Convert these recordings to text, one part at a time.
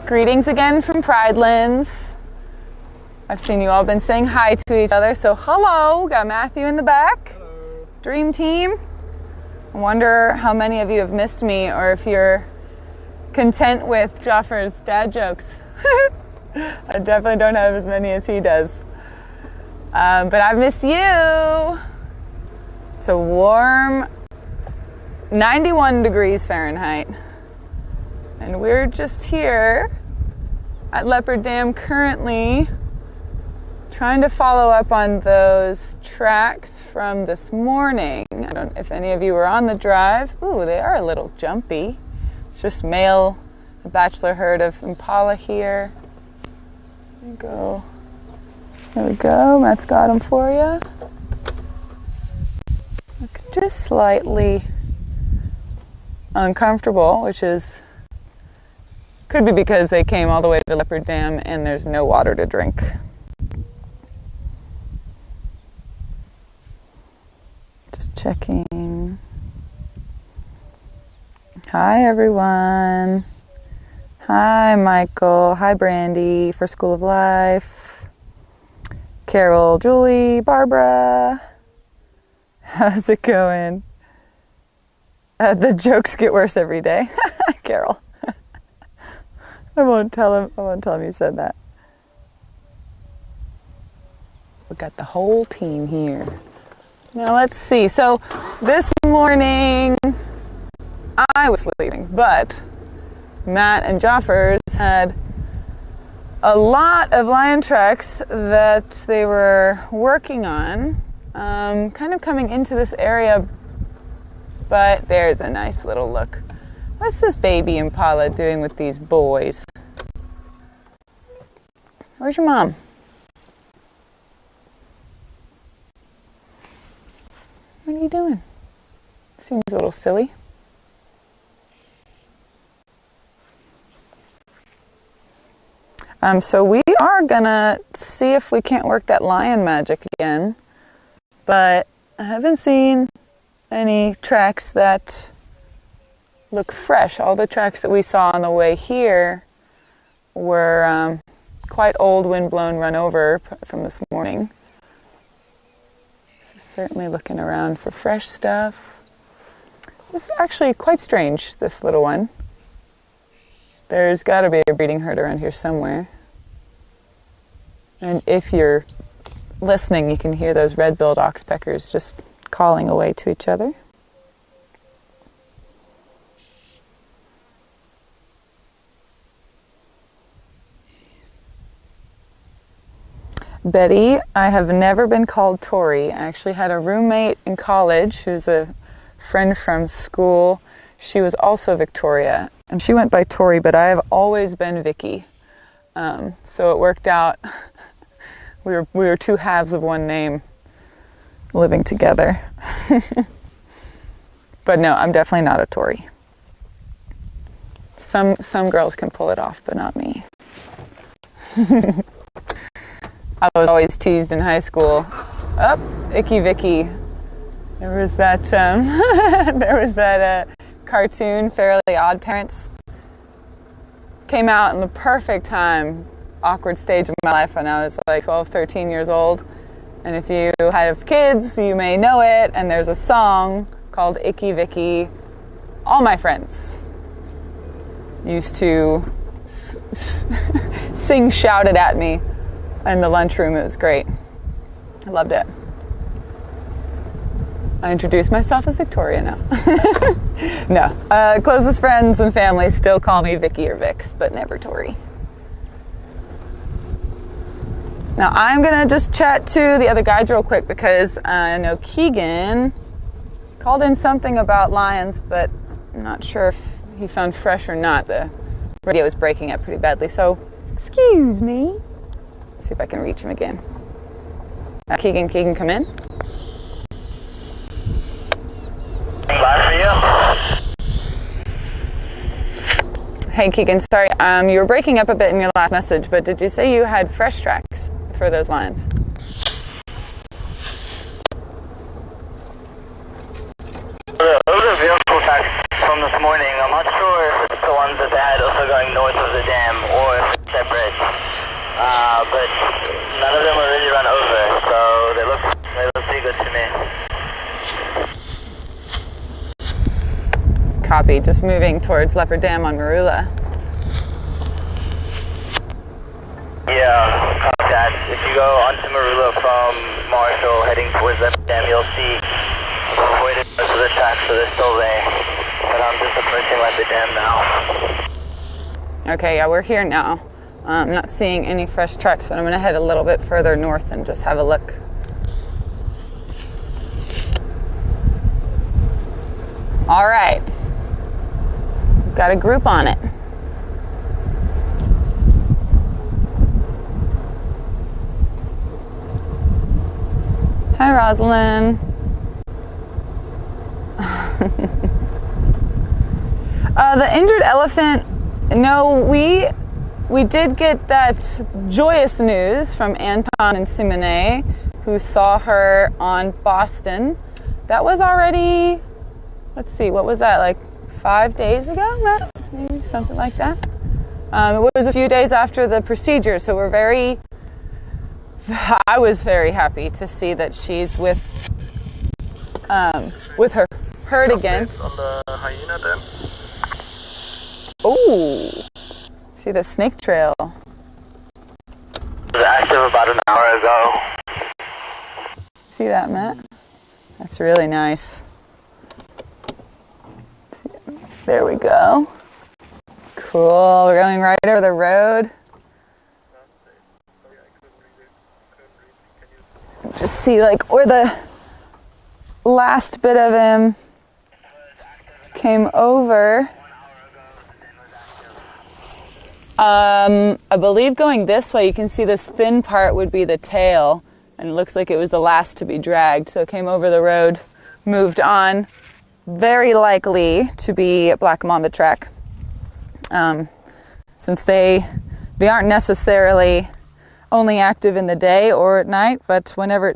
Greetings again from Pridelands. I've seen you all been saying hi to each other, so hello. Got Matthew in the back. Hello. Dream team. I wonder how many of you have missed me, or if you're content with Joffer's dad jokes. I definitely don't have as many as he does. But I've missed you. It's a warm 91 degrees Fahrenheit. And we're just here at Leopard Dam currently trying to follow up on those tracks from this morning. I don't know if any of you were on the drive. Ooh, they are a little jumpy. It's just male, a bachelor herd of impala here. There we go. There we go. Matt's got them for you. Look just slightly uncomfortable, which is could be because they came all the way to Leopard Dam and there's no water to drink. Just checking. Hi everyone. Hi Michael. Hi Brandy for School of Life. Carol, Julie, Barbara. How's it going? The jokes get worse every day. Carol. I won't tell him you said that. We got the whole team here. Now let's see. So this morning I was sleeping, but Matt and Joffers had a lot of lion tracks that they were working on, kind of coming into this area, but there's a nice little look. What's this baby impala doing with these boys? Where's your mom? What are you doing? Seems a little silly. So we are gonna see if we can't work that lion magic again, but I haven't seen any tracks that look fresh. All the tracks that we saw on the way here were quite old, windblown, run over from this morning. So certainly looking around for fresh stuff. This is actually quite strange, this little one. There's got to be a breeding herd around here somewhere. And if you're listening, you can hear those red-billed oxpeckers just calling away to each other. Betty, I have never been called Tori. I actually had a roommate in college who's a friend from school. She was also Victoria, and she went by Tori, but I have always been Vicky. So it worked out. We were two halves of one name living together. But no, I'm definitely not a Tori. Some girls can pull it off, but not me. I was always teased in high school. Icky Vicky. There was that cartoon, Fairly Odd Parents. Came out in the perfect time, awkward stage of my life when I was like 12, 13 years old. And if you have kids, you may know it. And there's a song called Icky Vicky. All my friends used to sing, shout it at me in the lunchroom. It was great. I loved it. I introduced myself as Victoria now. No. Closest friends and family still call me Vicky or Vix, but never Tori. Now I'm going to just chat to the other guides real quick because I know Keegan called in something about lions, but I'm not sure if he found fresh or not. The radio was breaking up pretty badly, so excuse me. Let's see if I can reach him again. Keegan, come in. Hey Keegan, sorry, you were breaking up a bit in your last message, but did you say you had fresh tracks for those lions? Those are vehicle tracks from this morning. I'm not sure if it's the ones that they had also going north of the dam or but none of them were really run over, so they look pretty good to me. Copy, just moving towards Leopard Dam on Marula. Yeah, copy that. If you go onto Marula from Marshall heading towards Leopard Dam, you'll see avoided most of the tracks, so they're still there. But I'm just approaching Leopard Dam now. Okay, yeah, we're here now. I'm not seeing any fresh tracks, but I'm going to head a little bit further north and just have a look. All right. We've got a group on it. Hi, Rosalind. The injured elephant, no, we did get that joyous news from Anton and Simone, who saw her on Boston. That was already, let's see, what was that, like 5 days ago, Matt? Maybe something like that. It was a few days after the procedure, so I was very happy to see that she's with her herd again. On the hyena then? Oh, see the snake trail. It was active about an hour ago. See that, Matt? That's really nice. There we go. Cool, we're going right over the road. Just see like where the last bit of him came over. I believe going this way, you can see this thin part would be the tail, and it looks like it was the last to be dragged. So it came over the road, moved on, very likely to be a black mamba track, since they aren't necessarily only active in the day or at night, but whenever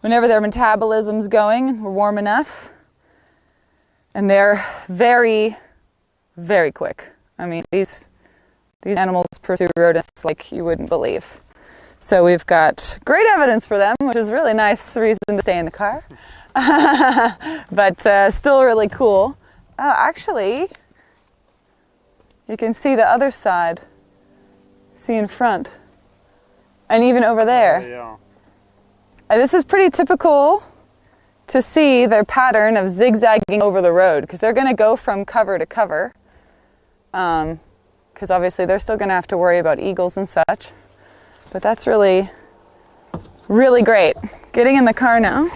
their metabolism's going, we're warm enough, and they're very, very quick. I mean, these animals pursue rodents like you wouldn't believe. So we've got great evidence for them, which is really nice reason to stay in the car. But still really cool. Oh, actually, you can see the other side. See in front. And even over there. Yeah. And this is pretty typical to see their pattern of zigzagging over the road, because they're going to go from cover to cover. Because obviously they're still going to have to worry about eagles and such. But that's really, really great. Getting in the car now.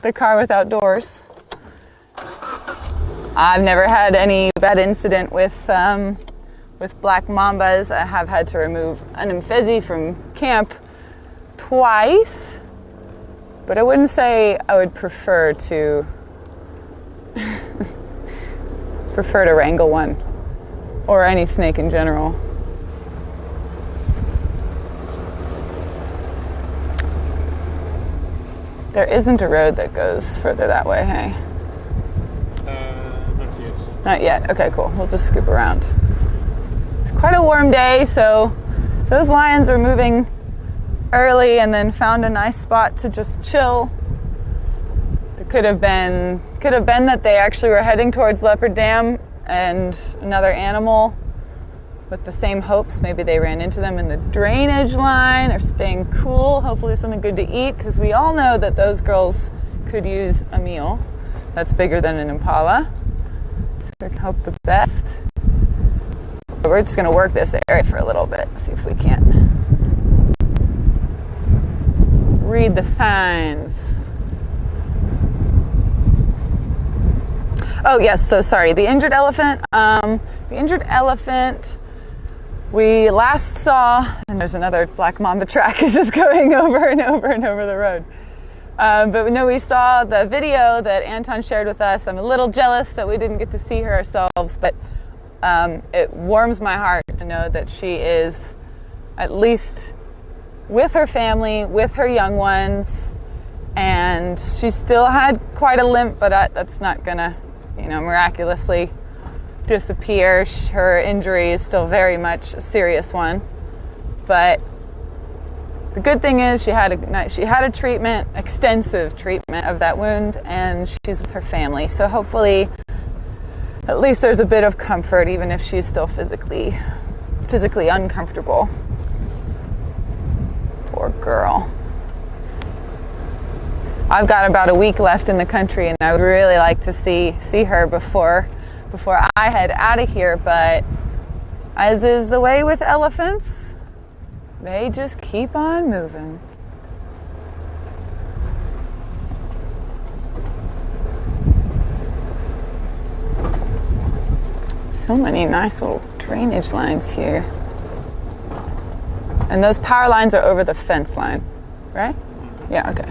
The car without doors. I've never had any bad incident with black mambas. I have had to remove an Mfezi from camp twice. But I wouldn't say I would prefer to wrangle one. Or any snake in general. There isn't a road that goes further that way, hey? Not yet. Not yet. Okay, cool. We'll just scoop around. It's quite a warm day, so those lions are moving early and then found a nice spot to just chill. It could have been that they actually were heading towards Leopard Dam and another animal with the same hopes. Maybe they ran into them in the drainage line or staying cool. Hopefully there's something good to eat, because we all know that those girls could use a meal that's bigger than an impala. So we can hope the best. But we're just going to work this area for a little bit, see if we can't read the signs. Oh, yes, so sorry. The injured elephant, we last saw, and there's another black mamba track is just going over and over and over the road. But no, we saw the video that Anton shared with us. I'm a little jealous that we didn't get to see her ourselves, but it warms my heart to know that she is at least with her family, with her young ones, and she still had quite a limp, but that's not gonna, miraculously disappear. Her injury is still very much a serious one. But the good thing is she had a treatment, extensive treatment of that wound, and she's with her family. So hopefully, at least there's a bit of comfort, even if she's still physically uncomfortable. Poor girl. I've got about a week left in the country, and I would really like to see her before I head out of here. But as is the way with elephants, they just keep on moving. So many nice little drainage lines here. And those power lines are over the fence line, right? Yeah, okay.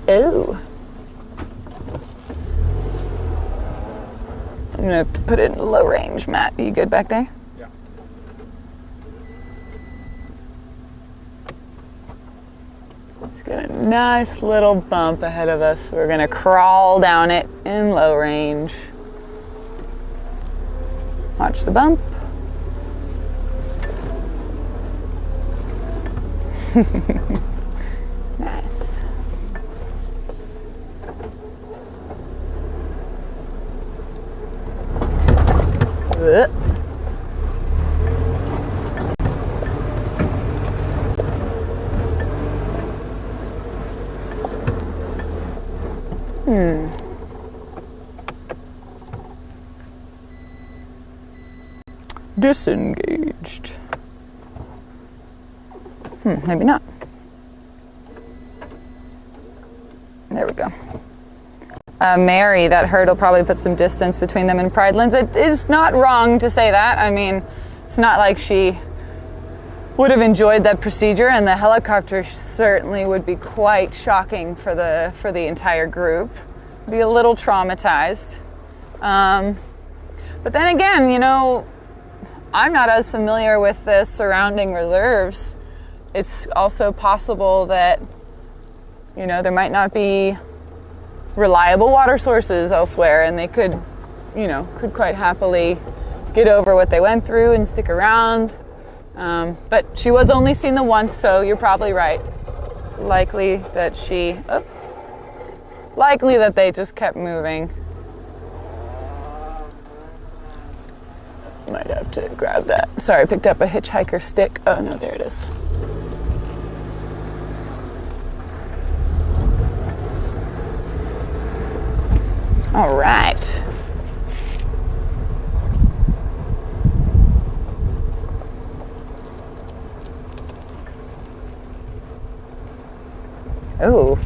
Ooh. I'm gonna put it in low range, Matt. Are you good back there? Yeah. Just got a nice little bump ahead of us. We're gonna crawl down it in low range. Watch the bump. Nice. Disengaged. Maybe not. There we go. Mary, that herd will probably put some distance between them and Pridelands. It is not wrong to say that. I mean, it's not like she would have enjoyed that procedure, and the helicopter certainly would be quite shocking for the entire group. Be a little traumatized. But then again, you know, I'm not as familiar with the surrounding reserves. It's also possible that, you know, there might not be reliable water sources elsewhere, and they could quite happily get over what they went through and stick around. But she was only seen the once, so you're probably right. Likely that they just kept moving. Might have to grab that. Sorry, I picked up a hitchhiker stick. Oh no, there it is. All right. Oh,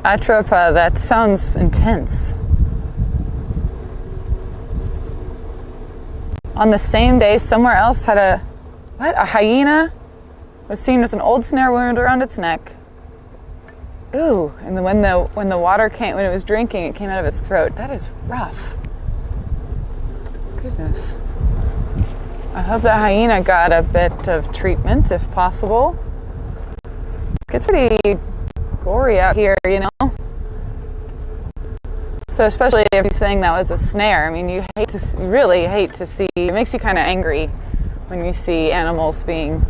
Atropa, that sounds intense. On the same day, somewhere else had a hyena was seen with an old snare wound around its neck. Ooh, and when the water came, when it was drinking, it came out of its throat. That is rough. Goodness. I hope the hyena got a bit of treatment, if possible. It gets pretty gory out here, you know? So especially if you're saying that was a snare, I mean, you really hate to see, it makes you kind of angry when you see animals being,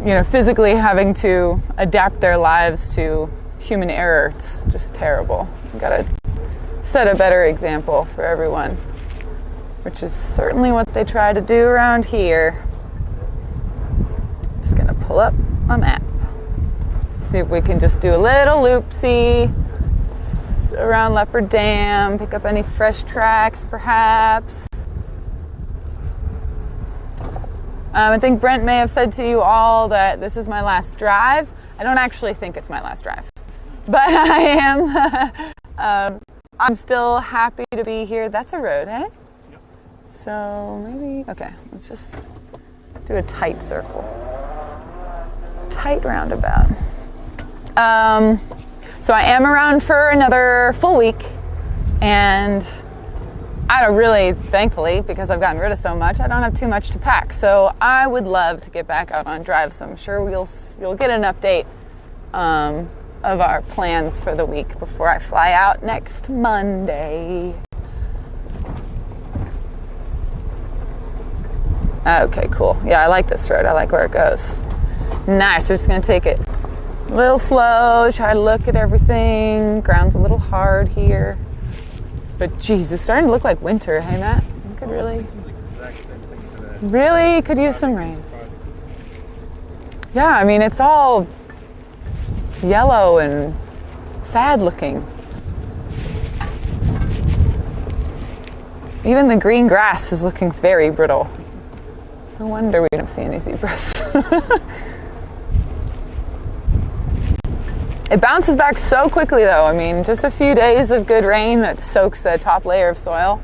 you know, physically having to adapt their lives to human error. It's just terrible. You've got to set a better example for everyone, which is certainly what they try to do around here. Just gonna pull up a map. See if we can just do a little loopsy around Leopard Dam, pick up any fresh tracks perhaps. I think Brent may have said to you all that this is my last drive. I don't actually think it's my last drive, but I am. I'm still happy to be here. That's a road, hey? Yep. So maybe, okay, let's just do a tight circle. Tight roundabout. So I am around for another full week, and I don't really, thankfully, because I've gotten rid of so much, I don't have too much to pack. So I would love to get back out on drive, so I'm sure you'll get an update of our plans for the week before I fly out next Monday. Okay, cool. Yeah, I like this road. I like where it goes. Nice. We're just going to take it a little slow, try to look at everything. Ground's a little hard here. But geez, it's starting to look like winter. Hey, Matt? You could really... Really could use some rain. Yeah, I mean, it's all yellow and sad looking. Even the green grass is looking very brittle. No wonder we don't see any zebras. It bounces back so quickly though. I mean, just a few days of good rain that soaks the top layer of soil.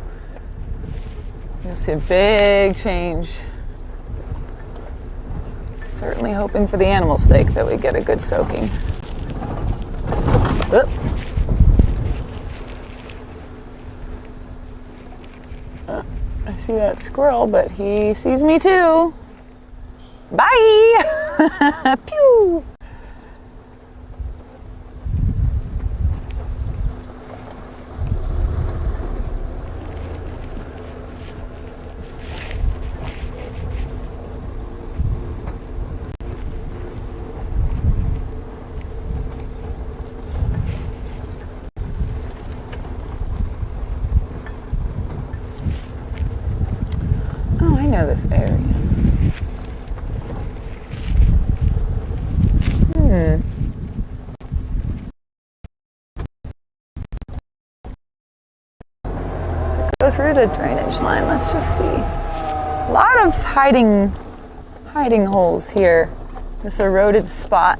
You'll see a big change. Certainly hoping for the animal's sake that we get a good soaking. Oop. I see that squirrel, but he sees me too. Bye! Pew! I know this area. Go through the drainage line. Let's just see. A lot of hiding holes here. This eroded spot.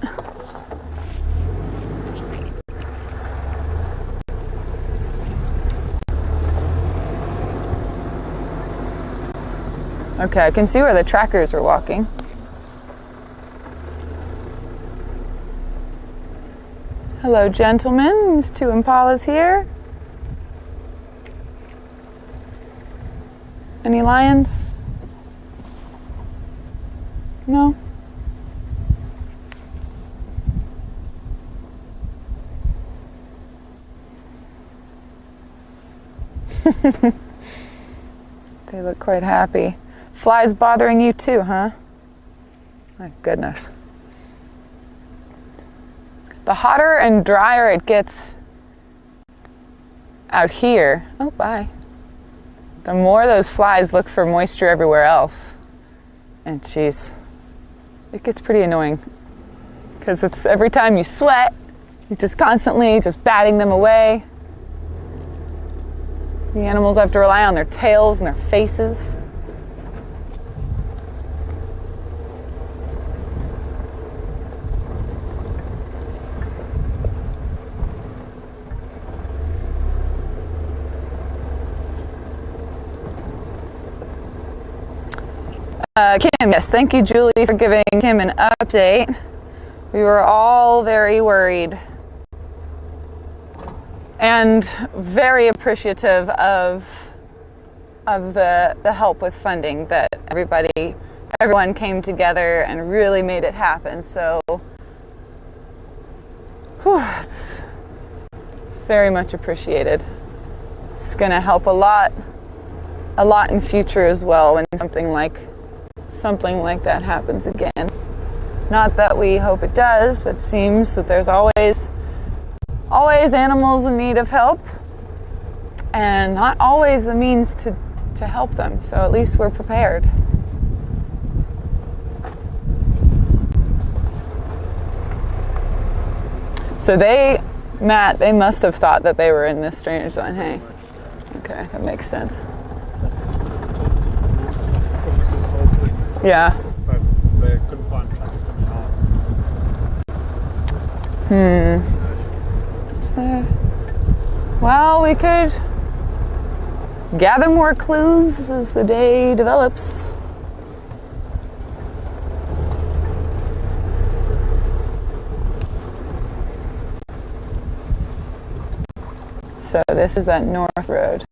Okay, I can see where the trackers were walking. Hello, gentlemen. There's two impalas here. Any lions? No? They look quite happy. Flies bothering you too, huh? My goodness. The hotter and drier it gets out here, oh bye, the more those flies look for moisture everywhere else. And geez, it gets pretty annoying because it's every time you sweat, you're just constantly just batting them away. The animals have to rely on their tails and their faces. Kim, yes, thank you, Julie, for giving Kim an update. We were all very worried and very appreciative of the help with funding that everyone came together and really made it happen. So, it's very much appreciated. It's going to help a lot in future as well when something like that happens again. Not that we hope it does, but it seems that there's always animals in need of help and not always the means to help them. So at least we're prepared. So they must have thought that they were in this drainage zone, hey? Okay, that makes sense. Yeah. But they couldn't find tracks coming out. Is there? Well, we could gather more clues as the day develops. So this is that north road.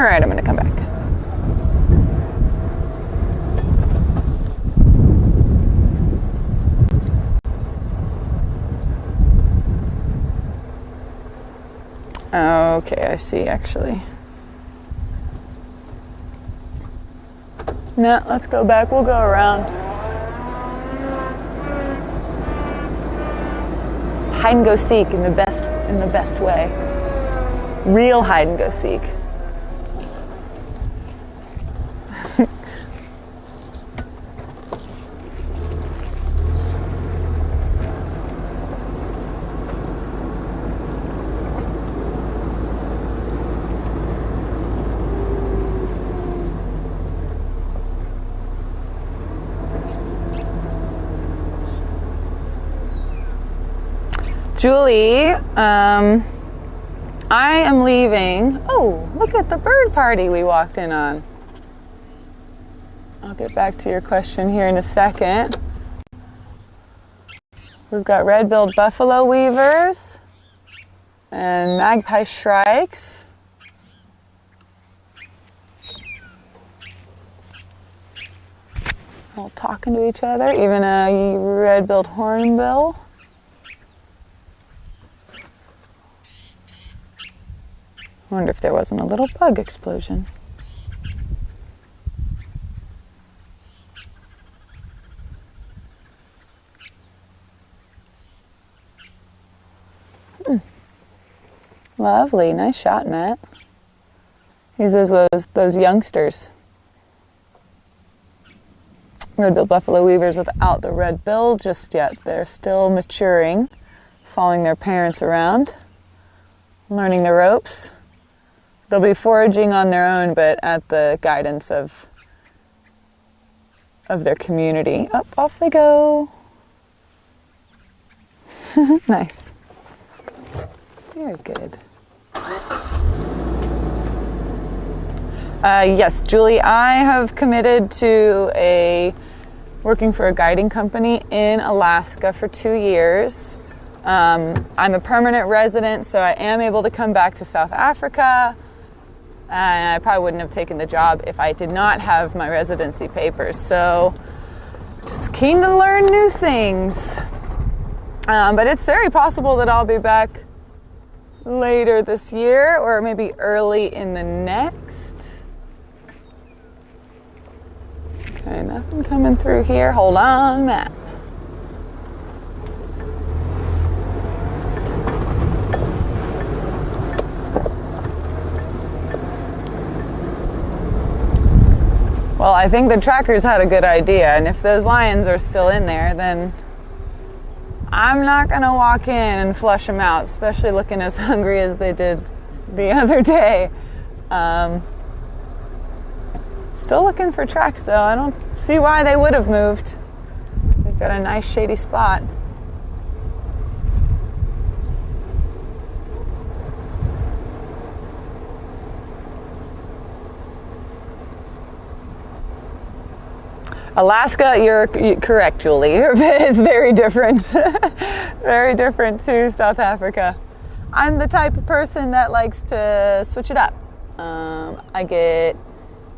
Alright, I'm gonna come back. Okay, I see actually. No, let's go back. We'll go around. Hide and go seek in the best way. Real hide and go seek. Julie, I am leaving. Oh, look at the bird party we walked in on. I'll get back to your question here in a second. We've got red-billed buffalo weavers and magpie shrikes. All talking to each other, even a red-billed hornbill. I wonder if there wasn't a little bug explosion. Lovely, nice shot, Matt. These are those youngsters. Red-billed buffalo weavers without the red bill just yet. They're still maturing, following their parents around, learning the ropes. They'll be foraging on their own, but at the guidance of their community. Up, off they go. Nice. Very good. Yes, Julie, I have committed to working for a guiding company in Alaska for 2 years. I'm a permanent resident, so I am able to come back to South Africa. And I probably wouldn't have taken the job if I did not have my residency papers. So just keen to learn new things. But it's very possible that I'll be back later this year or maybe early in the next. Okay, nothing coming through here. Hold on, Matt. Well, I think the trackers had a good idea, and if those lions are still in there, then I'm not going to walk in and flush them out, especially looking as hungry as they did the other day. Still looking for tracks, though. I don't see why they would have moved. They've got a nice shady spot. Alaska, you're correct, Julie. It's very different. Very different to South Africa. I'm the type of person that likes to switch it up. I get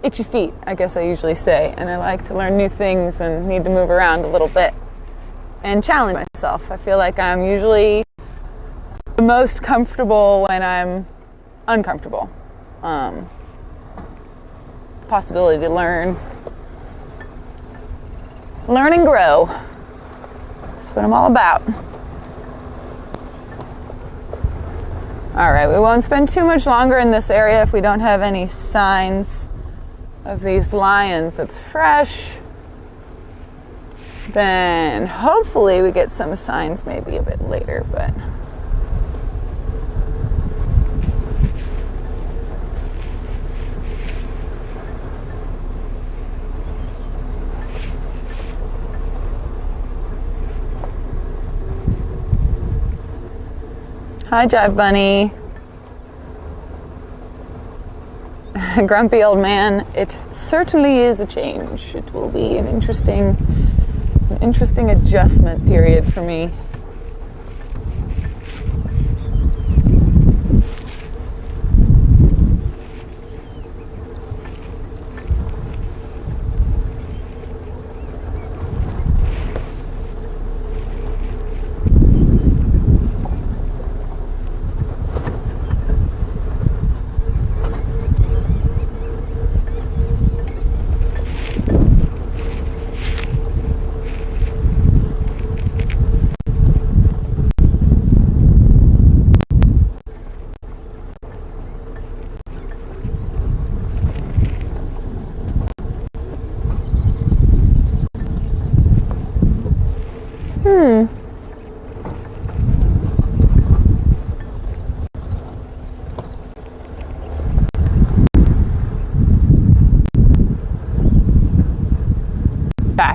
itchy feet, I guess I usually say, and I like to learn new things and need to move around a little bit and challenge myself. I feel like I'm usually the most comfortable when I'm uncomfortable. Possibility to learn and grow. That's what I'm all about. All right, we won't spend too much longer in this area if we don't have any signs of these lions that's fresh. Then hopefully we get some signs maybe a bit later, but hi, Jive Bunny. Grumpy old man. It certainly is a change. It will be an interesting adjustment period for me.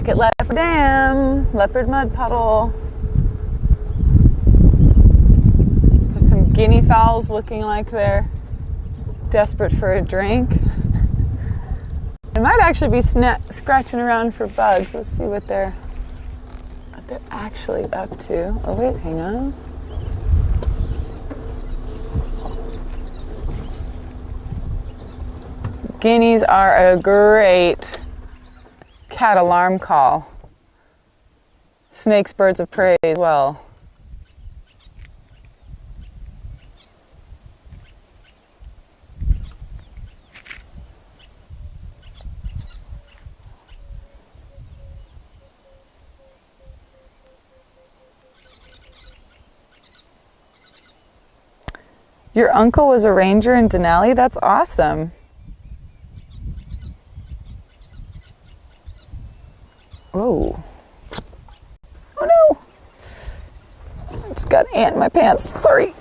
Back at Leopard Dam, Leopard Mud Puddle. Got some guinea fowls looking like they're desperate for a drink. They might actually be scratching around for bugs. Let's see what they're actually up to. Oh wait, hang on. Guineas are a great cat alarm call. Snakes, birds of prey as well. Your uncle was a ranger in Denali? That's awesome. Whoa. Oh no! I just got ant in my pants. Sorry.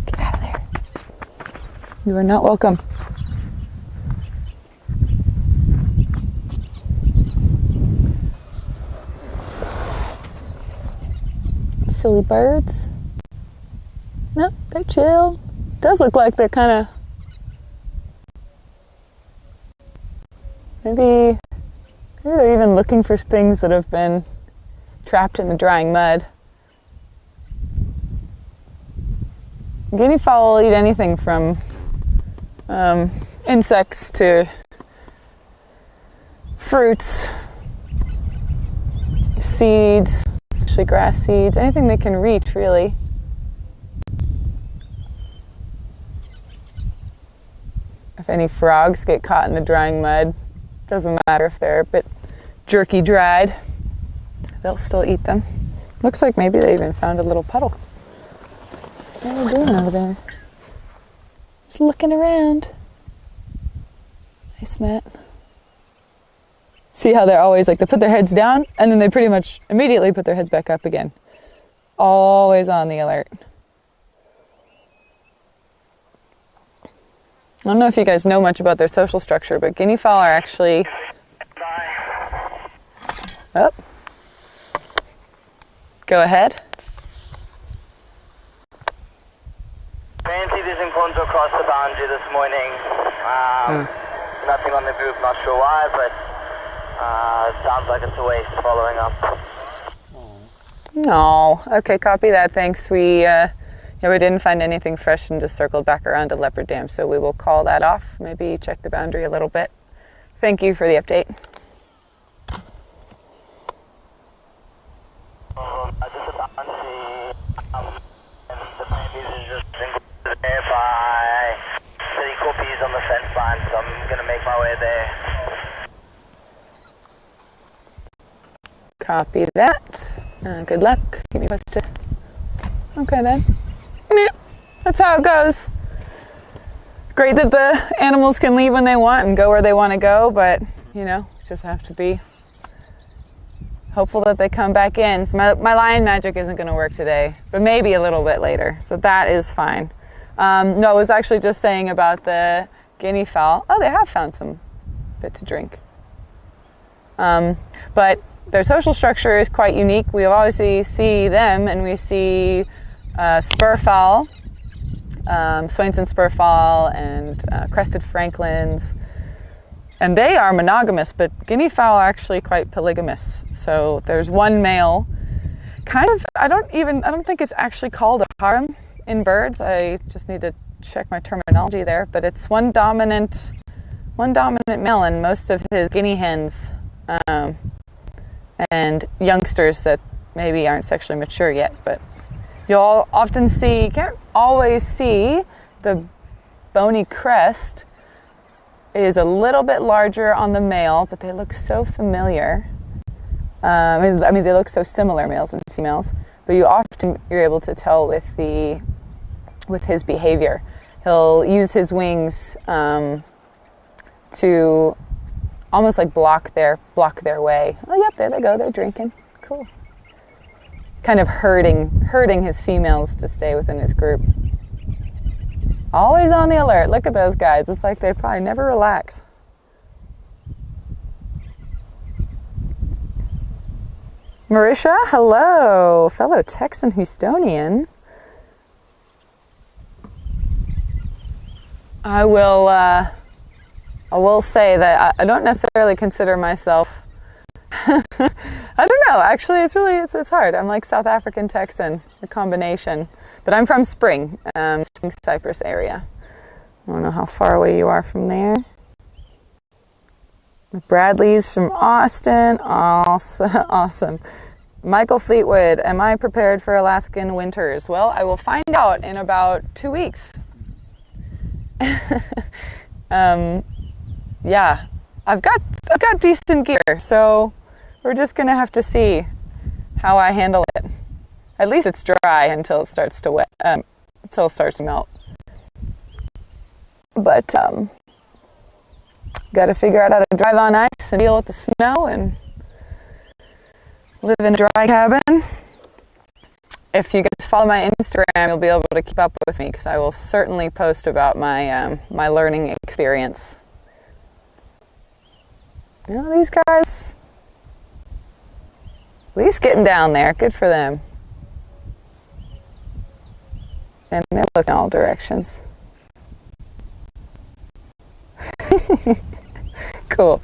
Get out of there. You are not welcome. Silly birds. No, they're chill. Does look like they're kind of maybe they're even looking for things that have been trapped in the drying mud. Guinea fowl will eat anything from insects to fruits, seeds, especially grass seeds, anything they can reach really. If any frogs get caught in the drying mud, doesn't matter if they're a bit jerky dried, they'll still eat them. Looks like maybe they even found a little puddle. What are they doing over there? Just looking around. Nice, Matt. See how they're always like, they put their heads down and then they pretty much immediately put their heads back up again. Always on the alert. I don't know if you guys know much about their social structure, but guinea fowl are actually... Oh. Go ahead. Fancy this encounter across the boundary this morning. Nothing on the group, not sure why, but it sounds like it's a waste following up. No. Okay, copy that. Thanks. We didn't find anything fresh and just circled back around to Leopard Dam, so we will call that off. Maybe check the boundary a little bit. Thank you for the update. Just a boundary, and the babies is just included there by city copies on the fence line, so I'm going to make my way there. Copy that. Good luck. Keep me posted. Okay then. That's how it goes. It's great that the animals can leave when they want and go where they want to go, but, just have to be hopeful that they come back in. So my lion magic isn't going to work today, but maybe a little bit later, so that is fine. No, I was actually just saying about the guinea fowl. Oh, they have found some bit to drink. But their social structure is quite unique. We obviously see them, and we see spurfowl, Swainson spurfowl, and crested franklins, and they are monogamous, but guinea fowl are actually quite polygamous. So there's one male, I don't think it's actually called a harem in birds. I just need to check my terminology there, but it's one dominant male and most of his guinea hens and youngsters that maybe aren't sexually mature yet, but you'll often see, you can't always see, the bony crest is a little bit larger on the male, but they look so familiar. I mean, they look so similar, males and females, but you're able to tell with his behavior. He'll use his wings to almost like block their way. Oh, yep, there they go. They're drinking. Cool. Kind of herding his females to stay within his group. Always on the alert. Look at those guys. It's like they probably never relax. Marisha, hello, fellow Texan Houstonian. I will say that I don't necessarily consider myself. I don't know. Actually, it's hard. I'm like South African Texan, a combination. But I'm from Spring Cypress area. I don't know how far away you are from there. Bradley's from Austin. Awesome. Michael Fleetwood, am I prepared for Alaskan winters? Well, I will find out in about 2 weeks. Yeah, I've got decent gear, so we're just gonna have to see how I handle it. At least it's dry until it starts to until it starts to melt. But got to figure out how to drive on ice and deal with the snow and live in a dry cabin. If you guys follow my Instagram, you'll be able to keep up with me because I will certainly post about my my learning experience. You know, these guys, at least getting down there. Good for them. And they're looking all directions. Cool.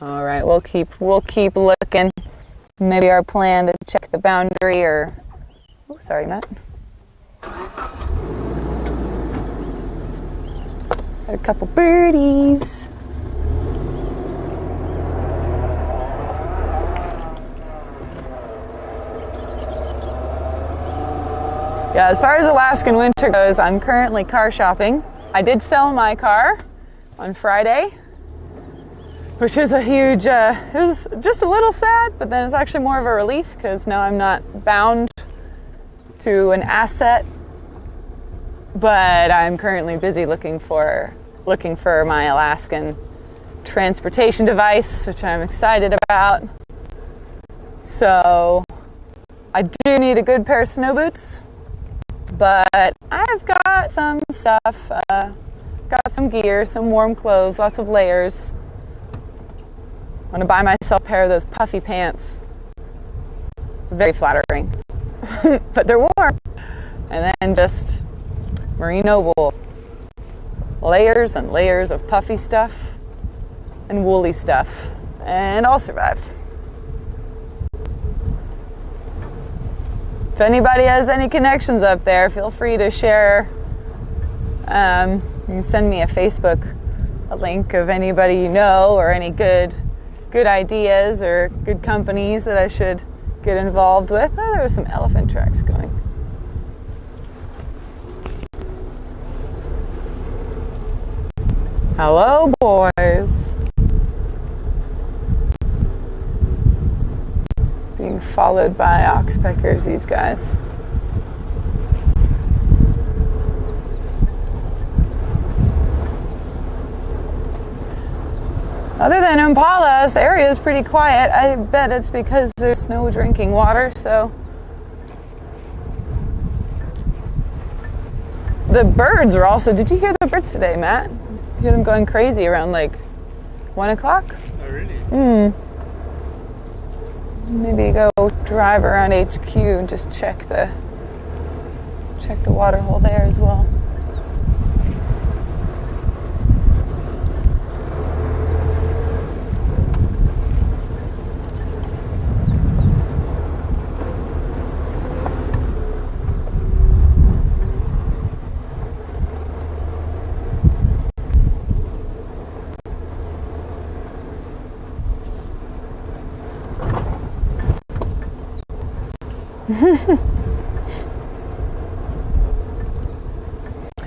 All right, we'll keep looking. Maybe our plan to check the boundary or... Oh, sorry, Matt. Got a couple birdies. Yeah, as far as Alaskan winter goes, I'm currently car shopping. I did sell my car on Friday, which is a huge, it was just a little sad, but then it's actually more of a relief because now I'm not bound to an asset. But I'm currently busy looking for my Alaskan transportation device, which I'm excited about. So I do need a good pair of snow boots, but I've got some stuff, got some gear, some warm clothes, lots of layers. I'm going to buy myself a pair of those puffy pants. Very flattering. But they're warm. And then just merino wool. Layers and layers of puffy stuff and woolly stuff. And I'll survive. If anybody has any connections up there, feel free to share. You can send me a link of anybody you know or any good ideas or good companies that I should get involved with. Oh, there were some elephant tracks going. Hello, boys. Being followed by oxpeckers, these guys. Other than impala, this area is pretty quiet. I bet it's because there's no drinking water, so. The birds are also, did you hear the birds today, Matt? You hear them going crazy around like 1 o'clock? Oh, really? Maybe go drive around HQ and just check the water hole there as well.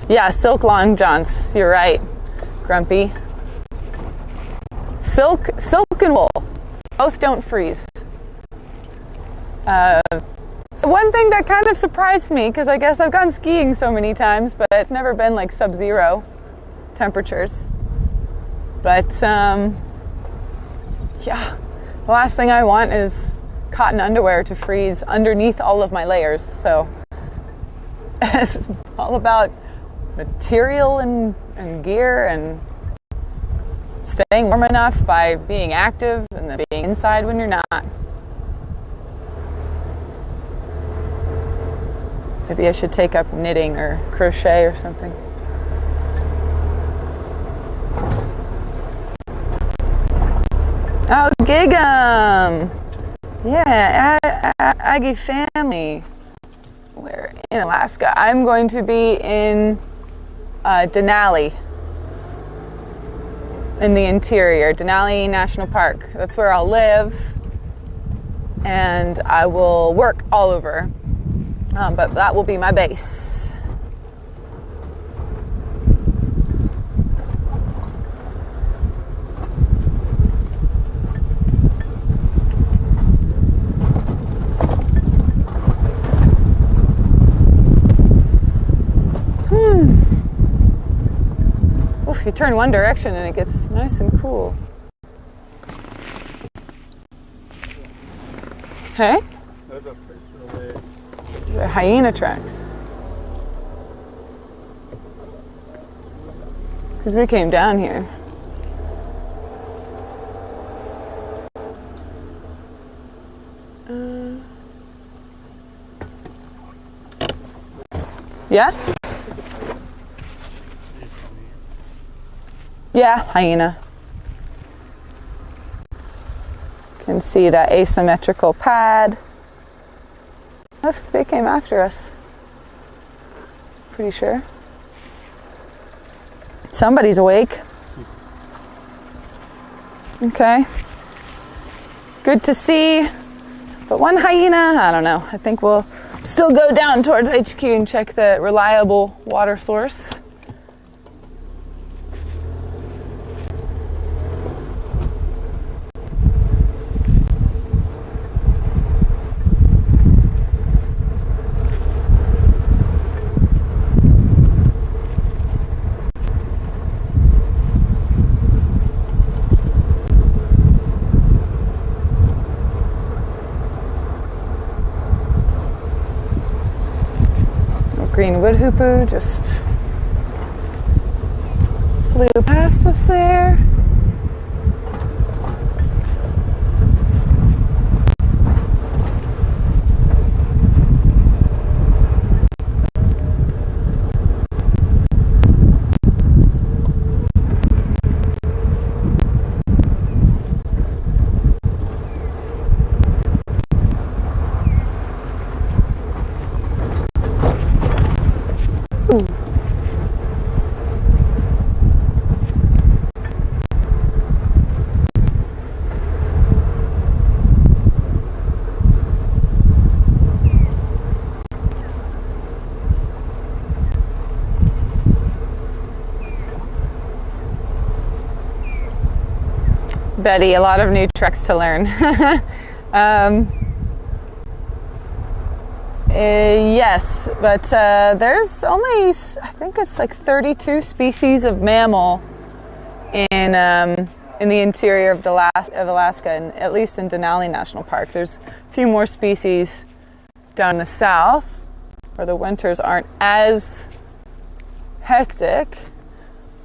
Yeah, silk long johns. You're right, Grumpy. Silk and wool. Both don't freeze. So one thing that kind of surprised me, because I guess I've gone skiing so many times, but it's never been like sub-zero temperatures. But yeah, the last thing I want is cotton underwear to freeze underneath all of my layers. So it's all about material and gear and staying warm enough by being active and then being inside when you're not. Maybe I should take up knitting or crochet or something. Oh, Gig'em! Yeah, Aggie family. We're in Alaska. I'm going to be in Denali, in the interior, Denali National Park. That's where I'll live, and I will work all over, but that will be my base. Oof, you turn one direction and it gets nice and cool. Hey? There's a picture away. They're hyena tracks. Because we came down here. Yeah? Yeah, hyena. Can see that asymmetrical pad. They came after us. Pretty sure. Somebody's awake. Okay. Good to see. But one hyena, I don't know. I think we'll still go down towards HQ and check the reliable water source. Green wood hoopoe just flew past us there. Betty, a lot of new tricks to learn. Yes, but there's only, I think it's like 32 species of mammal in the interior of Alaska, and at least in Denali National Park. There's a few more species down in the south, where the winters aren't as hectic.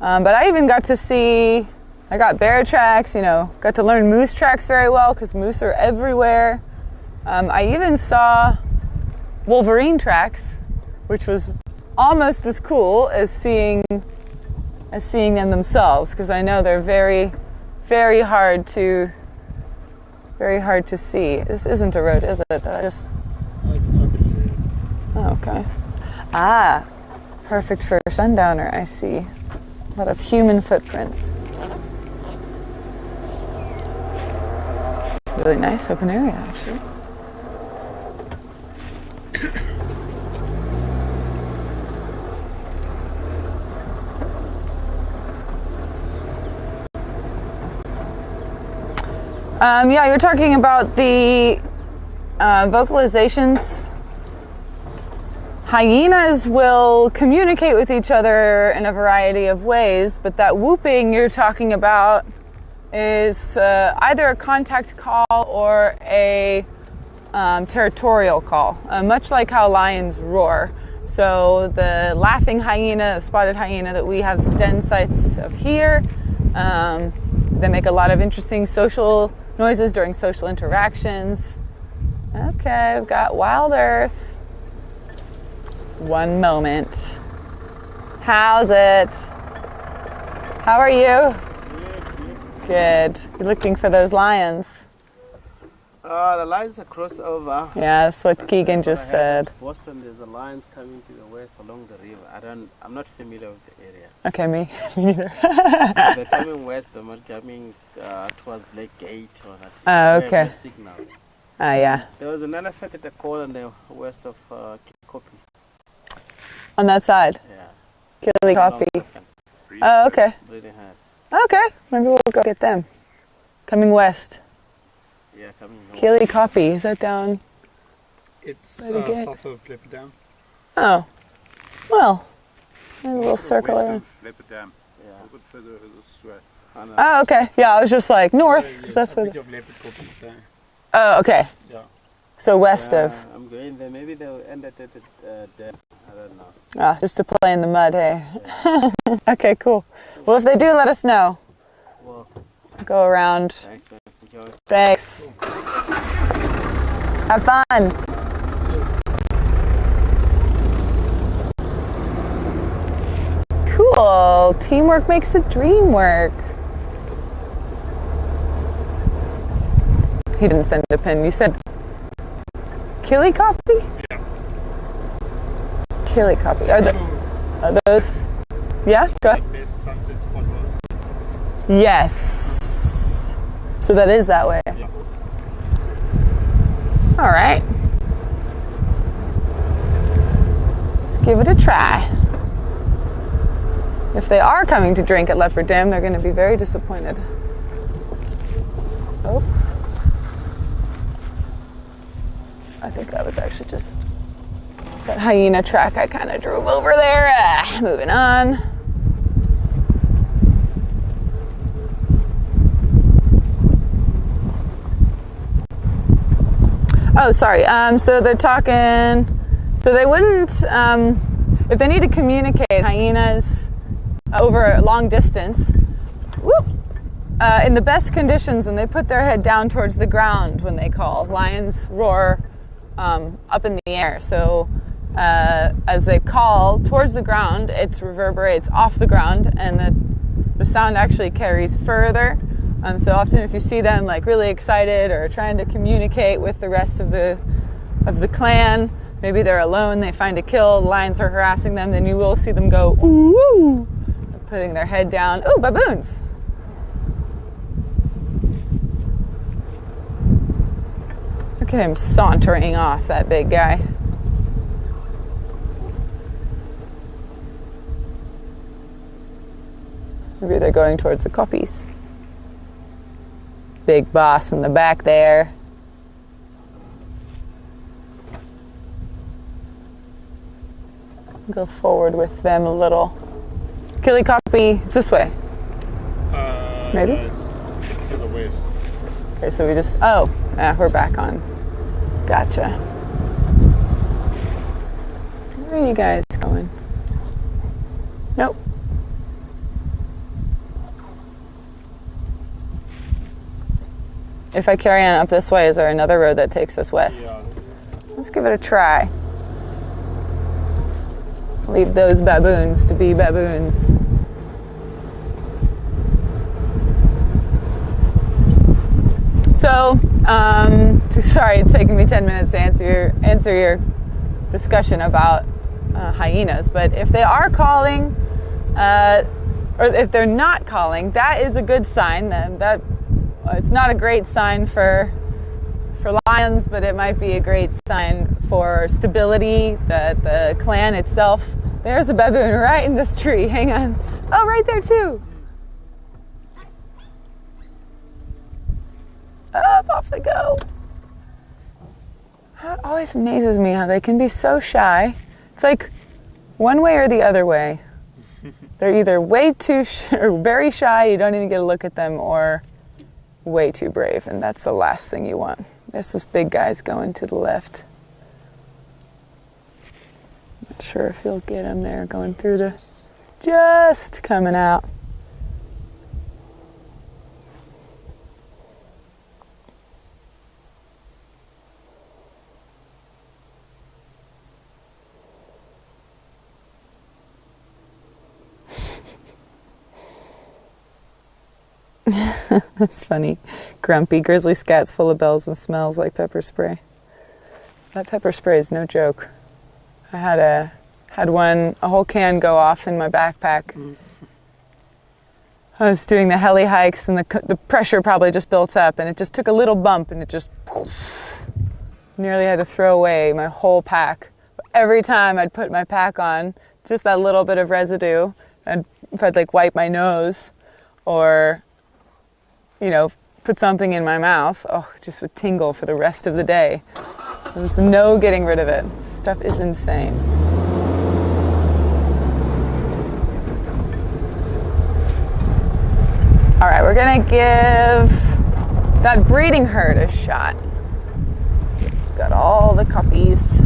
But I even got to see, I got bear tracks, got to learn moose tracks very well because moose are everywhere. I even saw wolverine tracks, which was almost as cool as seeing them themselves, because I know they're very, very hard to see. This isn't a road, is it? Oh, it's open. Oh, okay. Ah, perfect for a sundowner, I see. A lot of human footprints. It's a really nice open area, actually. Yeah, you're talking about the vocalizations. Hyenas will communicate with each other in a variety of ways, but that whooping you're talking about is either a contact call or a territorial call, much like how lions roar. So the laughing hyena, the spotted hyena that we have den sites of here, they make a lot of interesting social noises during social interactions. Okay, we've got Wild Earth. One moment. How's it? How are you? Good. You're looking for those lions. The lions are crossover. Yeah, that's what Keegan just said. Boston, there's the lions coming to the west along the river. I'm not familiar with the area. Okay, me neither. They're coming west, they're not coming towards Lake Gate or that. Oh, okay. Signal. Yeah. There was an elephant at the call on the west of Copy. On that side? Yeah. Killy Copy. Oh, okay. Really hard. Okay, maybe we'll go get them. Coming west. Yeah, coming north. Killy Copy, is that down? It's south of Leopard Dam. Oh, well, maybe we'll circle around. Leopard Dam. Yeah. A bit further this way. Oh, okay. Yeah, I was just like north, because that's where. Of Leopard Copies there. Oh, okay. Yeah. So west of. I'm going there. Maybe they'll end at dam. I don't know. Ah, just to play in the mud, hey? Yeah. Okay, cool. Well, if they do, let us know. Well, go around. thanks. Enjoy. Thanks. Have fun. Cool. Teamwork makes the dream work. He didn't send a pin. You said Killy Copy? Yeah. Killy Copy. Are those? Yeah, go ahead. Best sunset spot was. Yes. So that is that way. Yeah. All right. Let's give it a try. If they are coming to drink at Leopard Dam, they're going to be very disappointed. Oh. I think that was actually just that hyena track I kind of drove over there. Moving on. Oh, sorry. So they're talking. So they wouldn't, if they need to communicate hyenas over a long distance, whoop, in the best conditions, and they put their head down towards the ground when they call. Lions roar up in the air. So as they call towards the ground, it reverberates off the ground, and the sound actually carries further. So often if you see them like really excited or trying to communicate with the rest of the clan, maybe they're alone, they find a kill, the lions are harassing them, then you will see them go, ooh, putting their head down. Ooh, baboons. Look at him sauntering off, that big guy. Maybe they're going towards the copies. Big boss in the back there. Go forward with them a little. Killy Copy, it's this way. Maybe? It's to the west. Okay, so we just, we're back on. Gotcha. Where are you guys going? Nope. If I carry on up this way, is there another road that takes us west? Yeah. Let's give it a try. Leave those baboons to be baboons. So, sorry, it's taking me 10 minutes to answer your discussion about hyenas. But if they are calling, or if they're not calling, that is a good sign. That it's not a great sign for lions, but it might be a great sign for stability. The clan itself. There's a baboon right in this tree. Hang on. Oh, right there too. Up, off they go. It always amazes me how they can be so shy. It's like one way or the other way. They're either way too or very shy, you don't even get a look at them, or way too brave, and that's the last thing you want. This big guy's going to the left. Not sure if you'll get him there, going through the, just coming out. That's funny. Grumpy. Grizzly scats full of bells and smells like pepper spray. That pepper spray is no joke. I had a whole can go off in my backpack. I was doing the heli hikes and the pressure probably just built up and it just took a little bump and it just nearly had to throw away my whole pack. Every time I'd put my pack on, just that little bit of residue, and if I'd like wipe my nose or, put something in my mouth, it just would tingle for the rest of the day. There's no getting rid of it. This stuff is insane. All right, we're gonna give that breeding herd a shot. Got all the copies.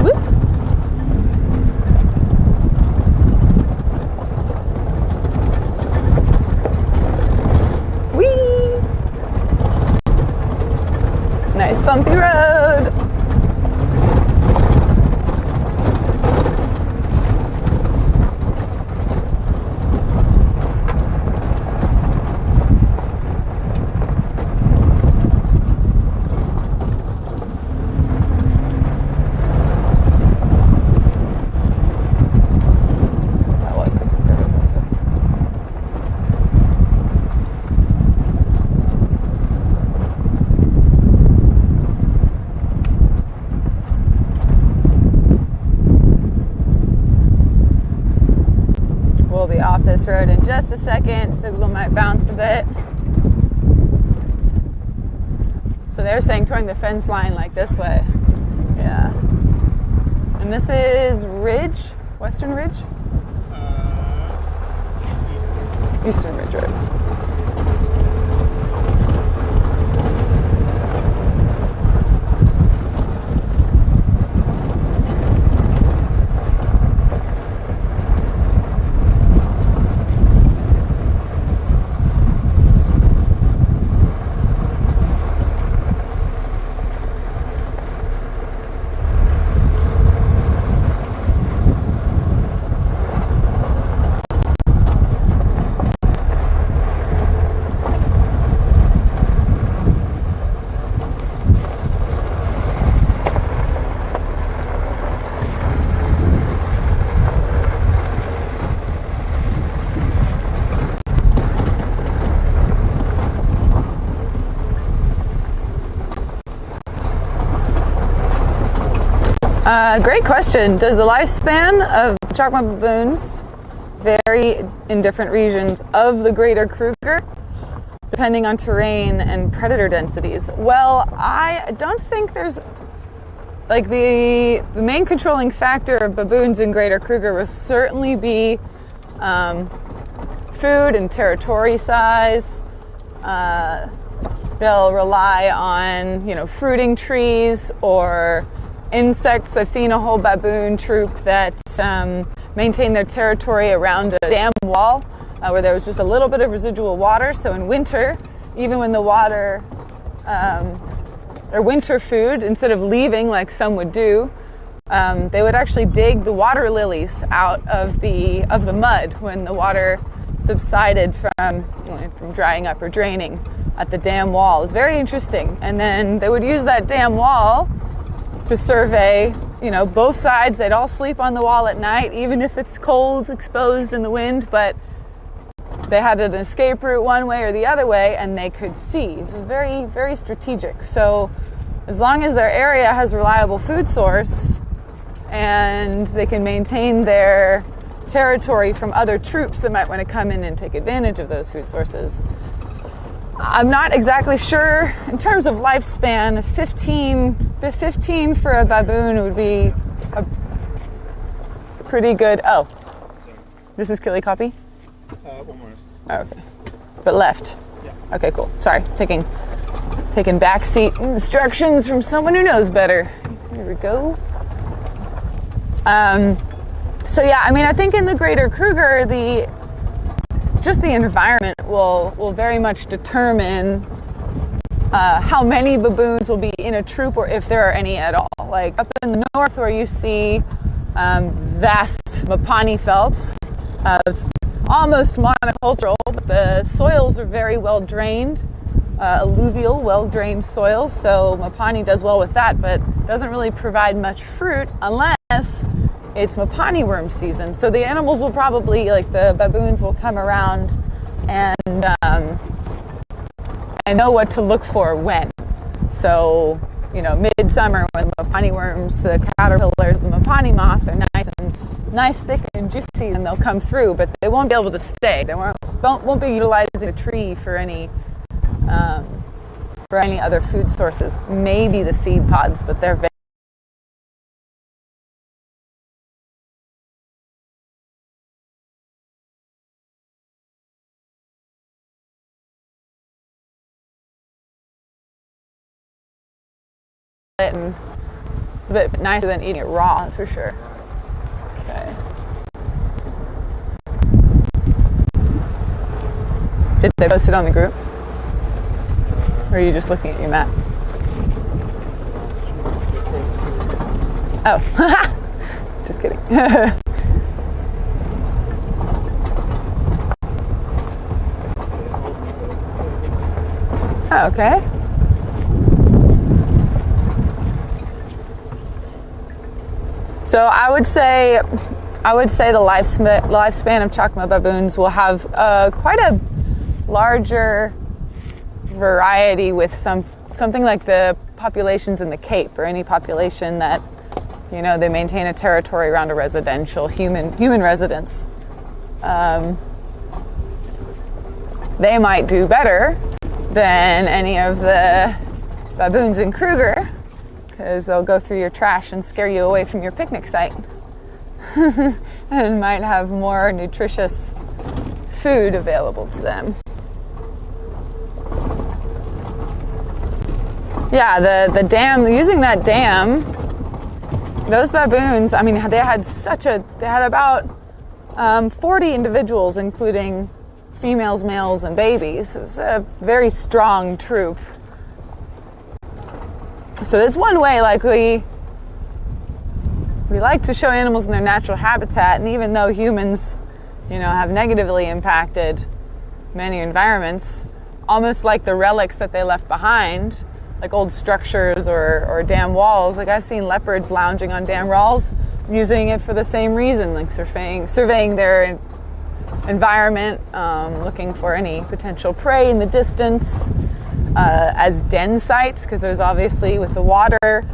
Whoop. Whee! Nice bumpy road. This road in just a second. Signal might bounce a bit. So they're saying touring the fence line like this way. Yeah. And this is Ridge? Western Ridge? Eastern Ridge Road. Great question. Does the lifespan of Chacma baboons vary in different regions of the Greater Kruger, depending on terrain and predator densities? Well, I don't think there's the main controlling factor of baboons in Greater Kruger will certainly be food and territory size. They'll rely on, fruiting trees or insects. I've seen a whole baboon troop that maintain their territory around a dam wall where there was just a little bit of residual water. So in winter, even when the water, their winter food, instead of leaving like some would do, they would actually dig the water lilies out of the mud when the water subsided from drying up or draining at the dam wall. It was very interesting. And then they would use that dam wall to survey, both sides. They'd all sleep on the wall at night, even if it's cold, exposed in the wind, but they had an escape route one way or the other way, and they could see. So very, very strategic. So as long as their area has reliable food source and they can maintain their territory from other troops that might want to come in and take advantage of those food sources. I'm not exactly sure. In terms of lifespan, 15 for a baboon would be a pretty good... Oh, this is Killy copy? Almost. Oh, okay. But left? Yeah. Okay, cool. Sorry, taking backseat instructions from someone who knows better. Here we go. So yeah, I think in the Greater Kruger, the environment will very much determine how many baboons will be in a troop or if there are any at all. Like up in the north where you see vast Mapani felts, it's almost monocultural, but the soils are very well drained, alluvial, well drained soils, so Mapani does well with that, but doesn't really provide much fruit unless it's Mapani worm season. So the animals will probably, like the baboons will come around and know what to look for when. So, you know, midsummer when the Mapani worms, the caterpillars, the Mapani moth are nice, thick and juicy, and they'll come through, but they won't be able to stay. They won't be utilizing the tree for any other food sources. Maybe the seed pods, but they're very and a bit nicer than eating it raw, that's for sure. Okay. Did they post it on the group? Or are you just looking at your map? Oh, just kidding. Oh, okay. So I would say the lifespan of Chacma baboons will have quite a larger variety with something like the populations in the Cape, or any population that, you know, they maintain a territory around a residential human residence. They might do better than any of the baboons in Kruger, because they'll go through your trash and scare you away from your picnic site and might have more nutritious food available to them. Yeah, the dam, using that dam, those baboons, I mean, they had about 40 individuals, including females, males, and babies. It was a very strong troop. So there's one way, like we like to show animals in their natural habitat, and even though humans, you know, have negatively impacted many environments, almost like the relics that they left behind, like old structures or dam walls. Like I've seen leopards lounging on dam walls, using it for the same reason, like surveying their environment, looking for any potential prey in the distance. As den sites, because there's obviously, with the water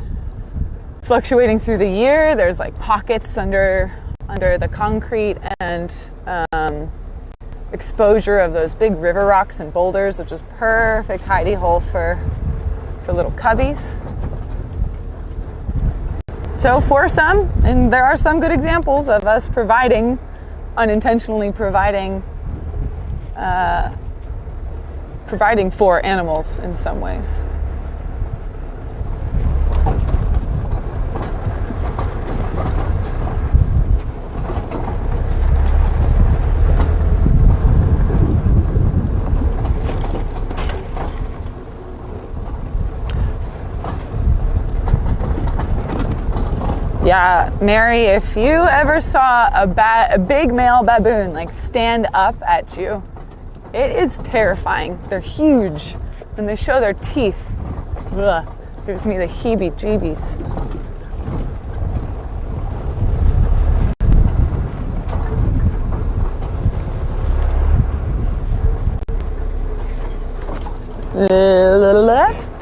fluctuating through the year, there's like pockets under the concrete and exposure of those big river rocks and boulders, which is perfect hidey hole for little cubbies. So for some, and there are some good examples of us unintentionally providing for animals in some ways. Yeah, Mary, if you ever saw a big male baboon like stand up at you, it is terrifying. They're huge, and they show their teeth. Ugh, gives me the heebie-jeebies. Left.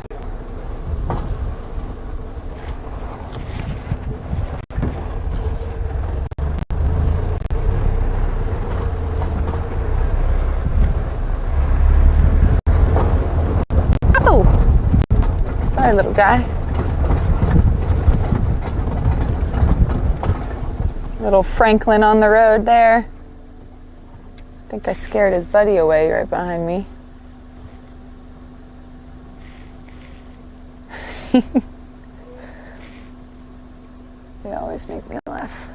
Sorry, little guy. Little Franklin on the road there. I think I scared his buddy away right behind me. They always make me laugh.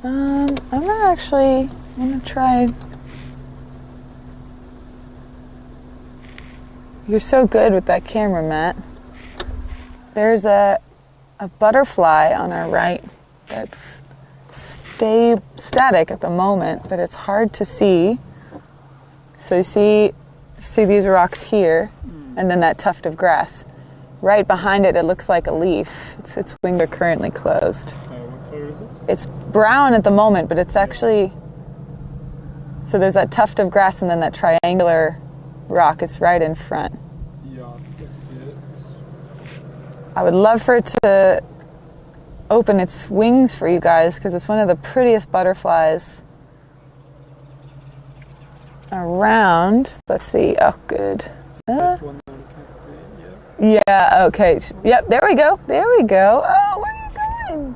I'm gonna try. You're so good with that camera, Matt. There's a butterfly on our right that's static at the moment, but it's hard to see. So you see these rocks here, and then that tuft of grass. Right behind it, it looks like a leaf. Its wings are currently closed. What color is it? It's brown at the moment, but it's actually... So there's that tuft of grass and then that triangular rock. It's right in front. Yeah, I see it. I would love for it to open its wings for you guys because it's one of the prettiest butterflies around. Let's see. Oh, good. Yeah, okay. Yep, there we go. There we go. Oh, where are you going?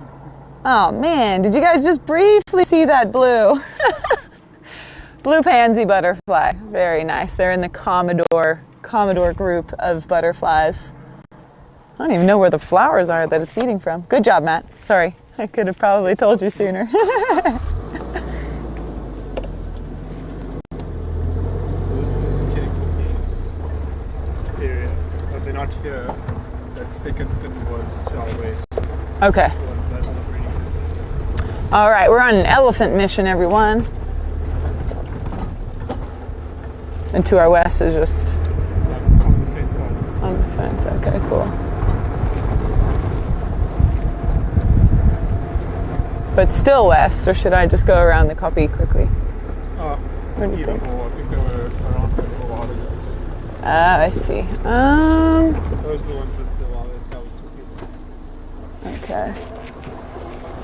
Oh, man. Did you guys just briefly see that blue? Blue pansy butterfly. Very nice. They're in the Commodore group of butterflies. I don't even know where the flowers are that it's eating from. Good job, Matt. Sorry. I could have probably told you sooner. So this is KKP's area. So they're not here. That second pin was to our west. Okay. All right, we're on an elephant mission, everyone. And to our west is just... On the fence line. On the fence. Okay, cool. But still west, or should I just go around the copy quickly? What do you think? Or I think they were around there a while ago. Ah, I see. Those are the ones that the wild I was talking about. Okay.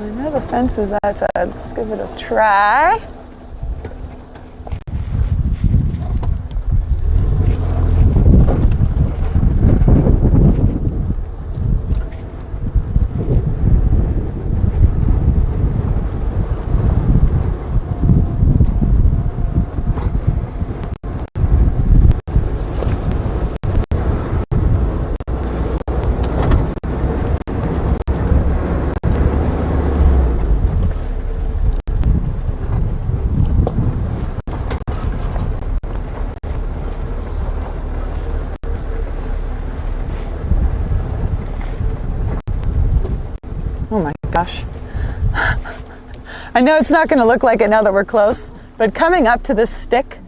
I know the fence is outside. Let's give it a try. Oh my gosh. I know it's not going to look like it now that we're close, but coming up to this stick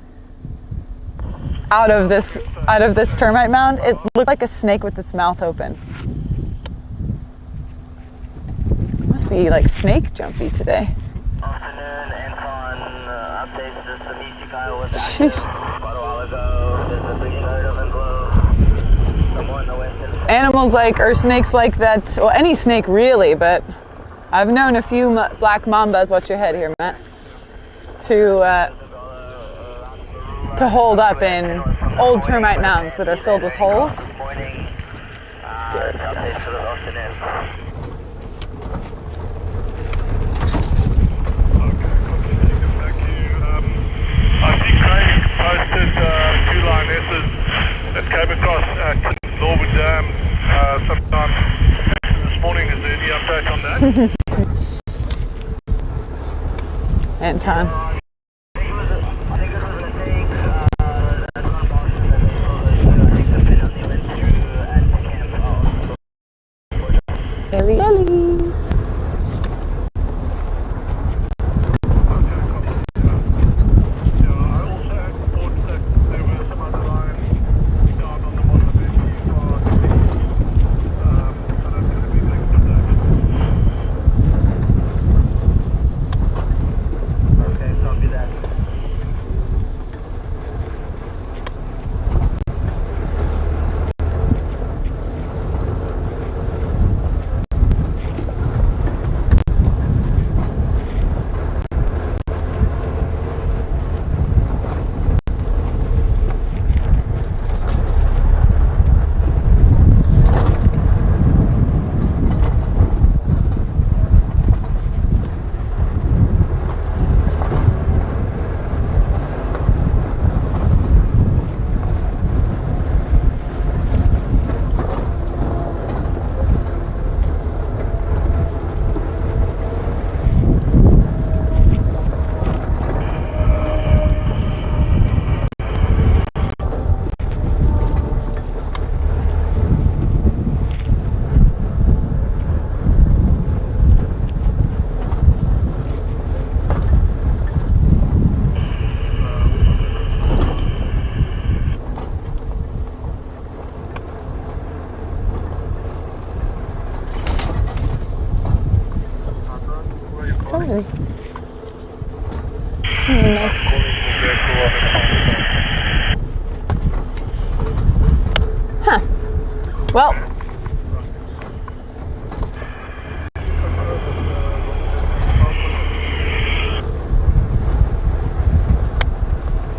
out of this termite mound, it looked like a snake with its mouth open. It must be like snake jumpy today. Afternoon, Anton, updates just to meet you, Kyle, was active quite a while ago. There's a big herd of enclosed. Somewhere in the western... Animals like, or snakes like that, well, any snake really, but I've known a few black mambas, watch your head here, Matt, to hold up in old termite mounds that are filled with holes. Scary stuff. I see Craig posted 2 lionesses that came across Norwood Dam sometime this morning. Is there any update on that? Anton. Ellies. Okay, so Nice. Huh. Well.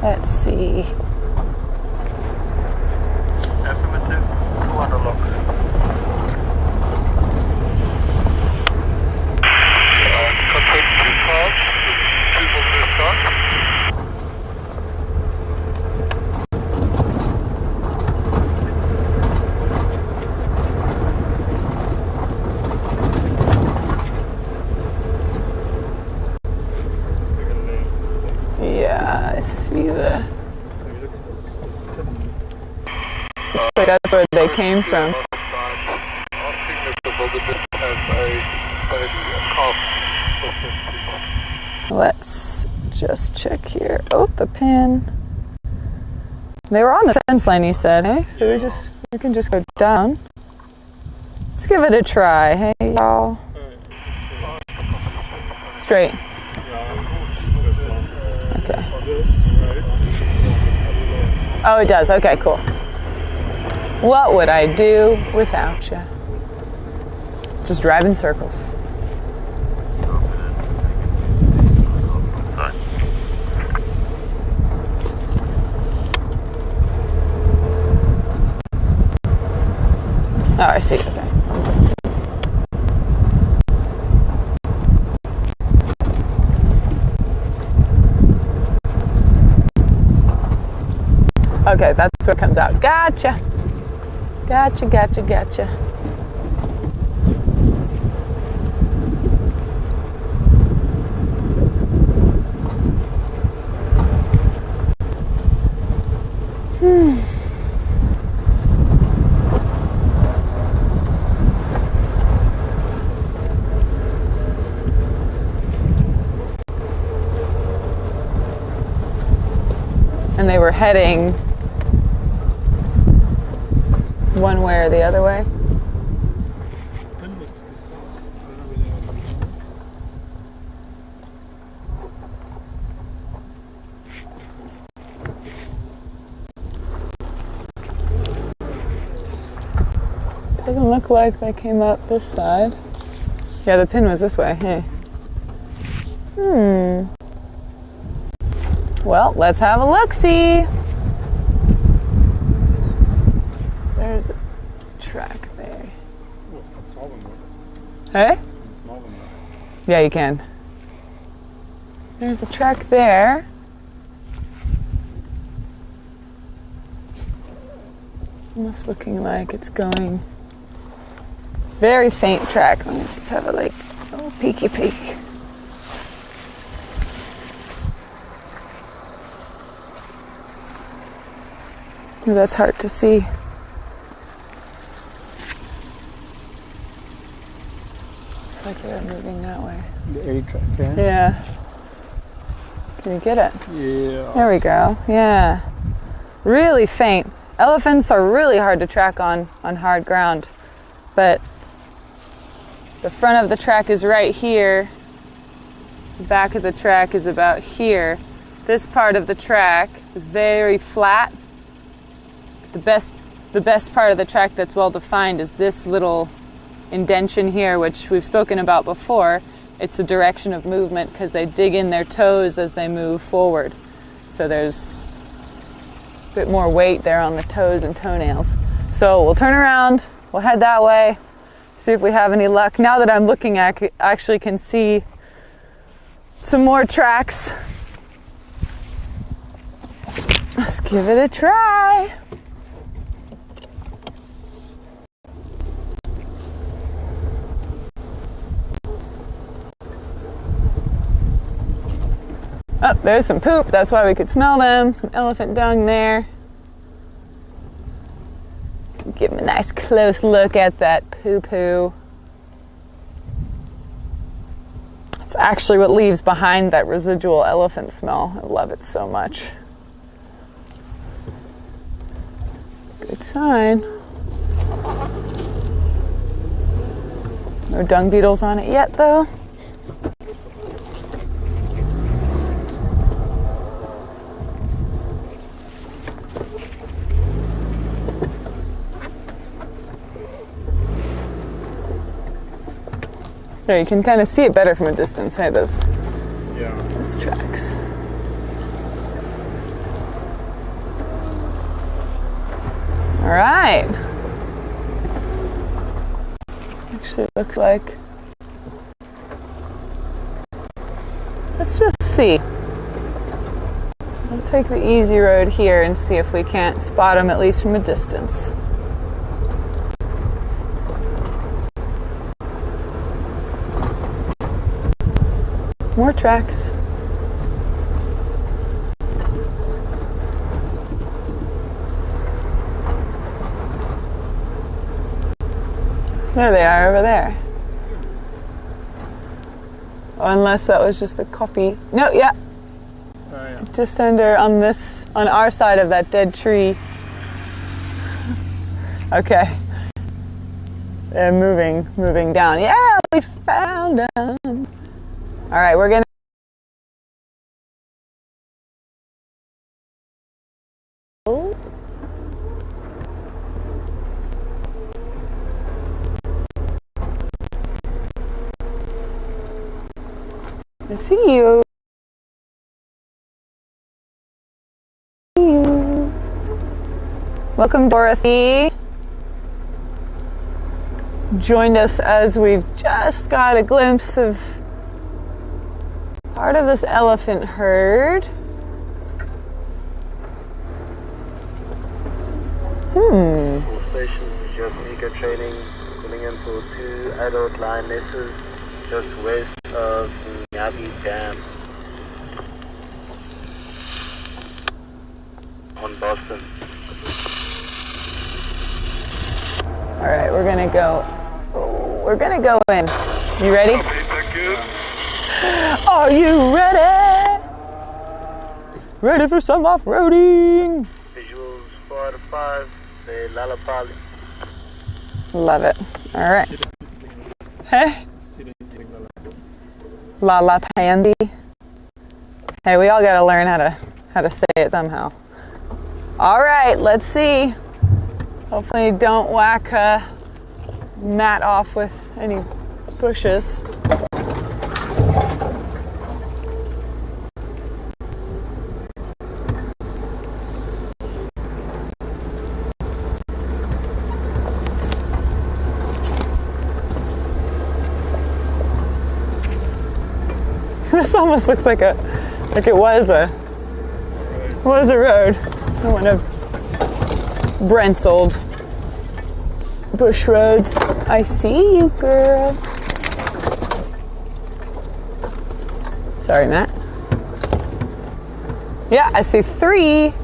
Let's see. Affirmative, 200 lock. Contact 2 cars, 2 millimeter start. Yeah, I see the. Looks like that's where they came from. Let's just check here. Oh, the pin. They were on the fence line, you said, hey? So we can just go down. Let's give it a try, hey, y'all. Straight. Okay. Oh, it does. Okay, cool. What would I do without you? Just drive in circles. Oh, I see. Okay. Okay, that's what comes out. Gotcha. Gotcha, gotcha, gotcha. And they were heading one way or the other way? Doesn't look like they came up this side. Yeah, the pin was this way, hey. Well, let's have a look-see. There's a track there. Hey? Yeah, you can. There's a track there. Almost looking like it's going. Very faint track. Let me just have a little peeky peek. Oh, that's hard to see. It's like they're moving that way. The A track, eh? Yeah. Can you get it? Yeah. There we go. Yeah. Really faint. Elephants are really hard to track on hard ground. But the front of the track is right here. The back of the track is about here. This part of the track is very flat. The best part of the track that's well defined is this little indention here, which we've spoken about before. It's the direction of movement because they dig in their toes as they move forward. So there's a bit more weight there on the toes and toenails. So we'll turn around, we'll head that way, see if we have any luck. Now that I'm looking, I actually can see some more tracks. Let's give it a try. Oh, there's some poop. That's why we could smell them. Some elephant dung there. Give them a nice close look at that poo-poo. It's actually what leaves behind that residual elephant smell. I love it so much. Good sign. No dung beetles on it yet, though. There, you can kind of see it better from a distance, hey, those Yeah. tracks. All right. Actually, it looks like... Let's just see. We'll take the easy road here and see if we can't spot them at least from a distance. More tracks. There they are over there. Oh, unless that was just the copy. No, yeah. Oh, yeah. Just under on this, on our side of that dead tree. Okay. They're moving down. Yeah, we found them. All right, we're gonna. I see you. Welcome, Dorothy. Joined us as we've just got a glimpse of part of this elephant herd. All stations, just EcoTraining, pulling in for 2 adult lionesses just west of Nyabi Dam on Boston. All right, we're gonna go. We're gonna go in. You ready? Copy, thank you. Are you ready? Ready for some off-roading? Visuals 4 out of 5, say Lalapali. Love it. All right. Hey, Students eating the Lala Pandy. Hey, we all gotta learn how to say it somehow. All right, let's see. Hopefully, don't whack Matt off with any bushes. This almost looks like it was a road. One of Brent's old bush roads. I see you, girl. Sorry, Matt. Yeah, I see 3.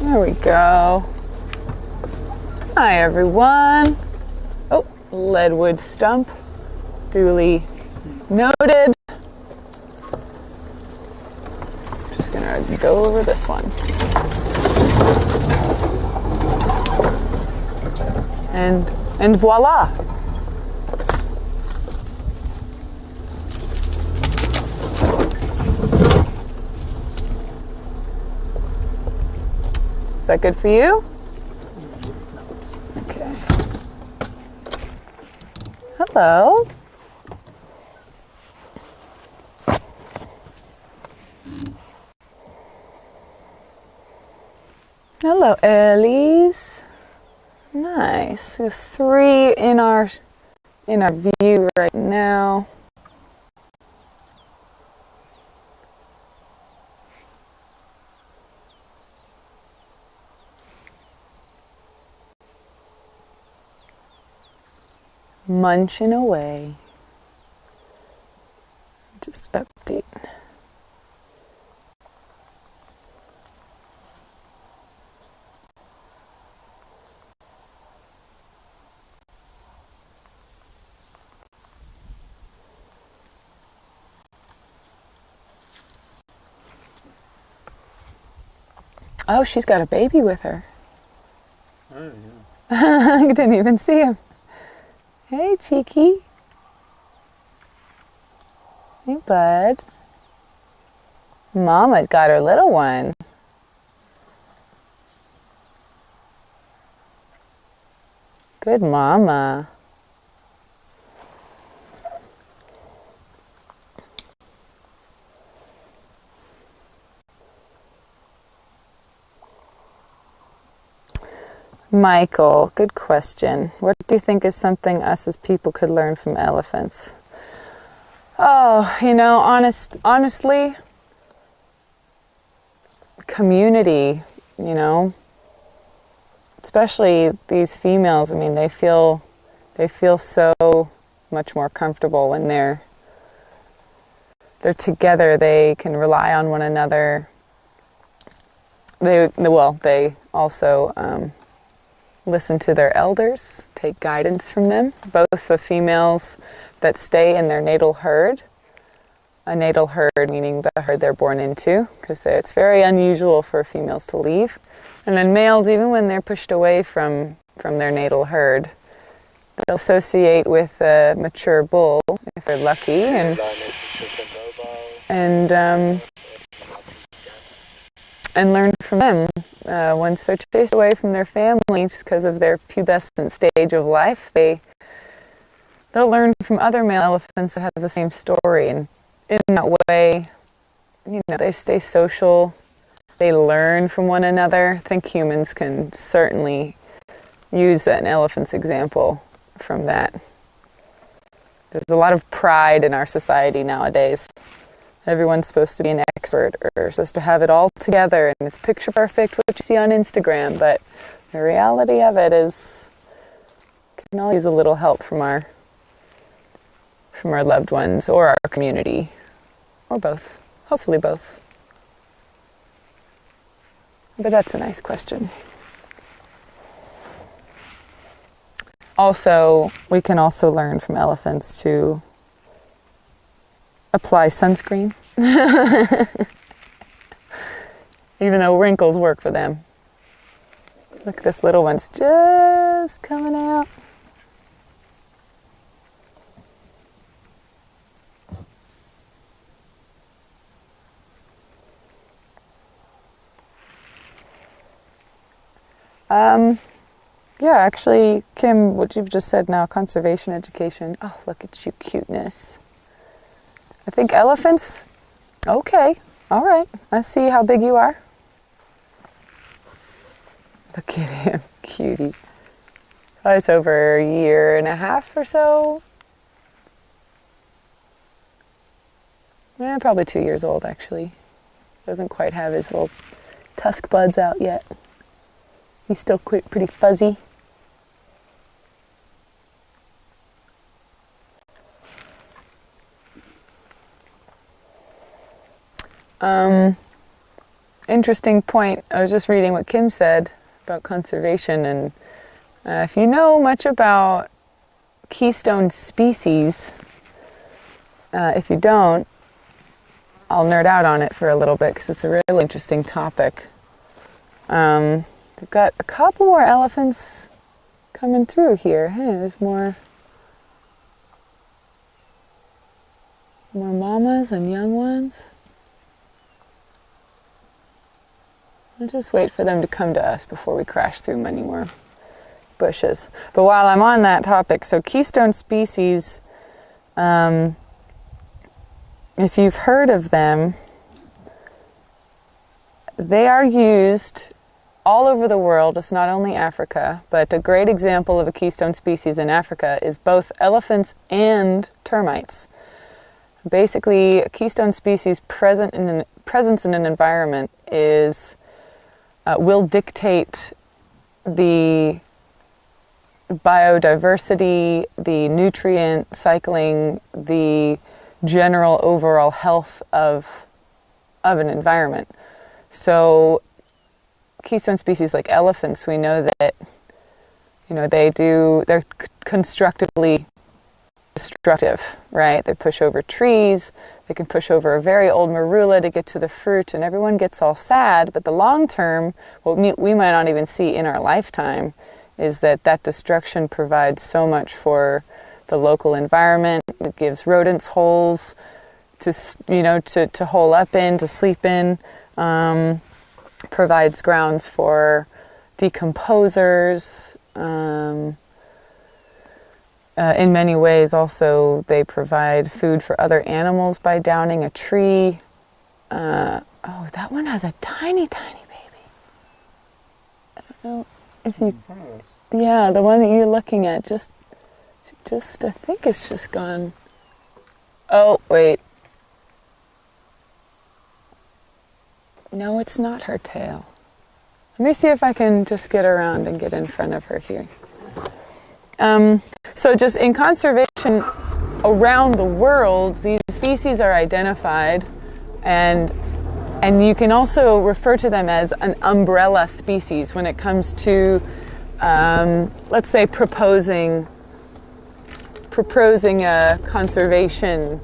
There we go. Hi, everyone. Oh, leadwood stump. Duly noted. Just gonna go over this one. And voila. Is that good for you? Okay. Hello. Hello, Ellies. Nice. We have 3 in our view right now. Munching away. Just update. Oh, she's got a baby with her. Oh, yeah. I didn't even see him. Hey, Cheeky. Hey, bud. Mama's got her little one. Good mama. Michael, good question. What do you think is something us as people could learn from elephants? Oh, honestly, community, especially these females. I mean, they feel so much more comfortable when they're together. They can rely on one another. They also listen to their elders, take guidance from them. Both the females that stay in their natal herd, a natal herd meaning the herd they're born into, because it's very unusual for females to leave. And then males, even when they're pushed away from their natal herd, they'll associate with a mature bull if they're lucky, and learn from them. Once they're chased away from their families because of their pubescent stage of life, they'll learn from other male elephants that have the same story, and in that way, they stay social. They learn from one another. I think humans can certainly use an elephant's example from that. There's a lot of pride in our society nowadays. Everyone's supposed to be an expert or supposed to have it all together, and it's picture perfect what you see on Instagram, but the reality of it is can all use a little help from our loved ones or our community, or both. Hopefully both. But that's a nice question. Also, we can also learn from elephants to apply sunscreen. Even though wrinkles work for them. Look, this little one's just coming out. Yeah, actually, Kim, what you've just said now, conservation education. Oh, look at you, cuteness. I think elephants, okay, all right. I see how big you are. Look at him, cutie. Oh, it's over a year and a half or so. Probably 2 years old, actually. Doesn't quite have his little tusk buds out yet. He's still pretty fuzzy. Interesting point. I was just reading what Kim said about conservation, and if you know much about keystone species, if you don't, I'll nerd out on it for a little bit because it's a really interesting topic. They've got a couple more elephants coming through here. Hey, there's more mamas and young ones. I'll just wait for them to come to us before we crash through any more bushes. But while I'm on that topic, so keystone species, if you've heard of them, they are used all over the world. It's not only Africa, but a great example of a keystone species in Africa is both elephants and termites. Basically, a keystone species presence in an environment will dictate the biodiversity, the nutrient cycling, the general overall health of an environment. So keystone species like elephants, we know that they're constructively destructive, right? They push over trees, they can push over a very old marula to get to the fruit, and everyone gets all sad, but the long term, what we might not even see in our lifetime, is that destruction provides so much for the local environment. It gives rodents holes to hole up in, to sleep in, provides grounds for decomposers, in many ways, also, they provide food for other animals by downing a tree. Oh, that one has a tiny, tiny baby. I don't know if you... Yeah, the one that you're looking at, just I think it's just gone. Oh, wait. No, it's not her tail. Let me see if I can just get around and get in front of her here. So just in conservation around the world, these species are identified, and you can also refer to them as an umbrella species when it comes to, let's say, proposing a conservation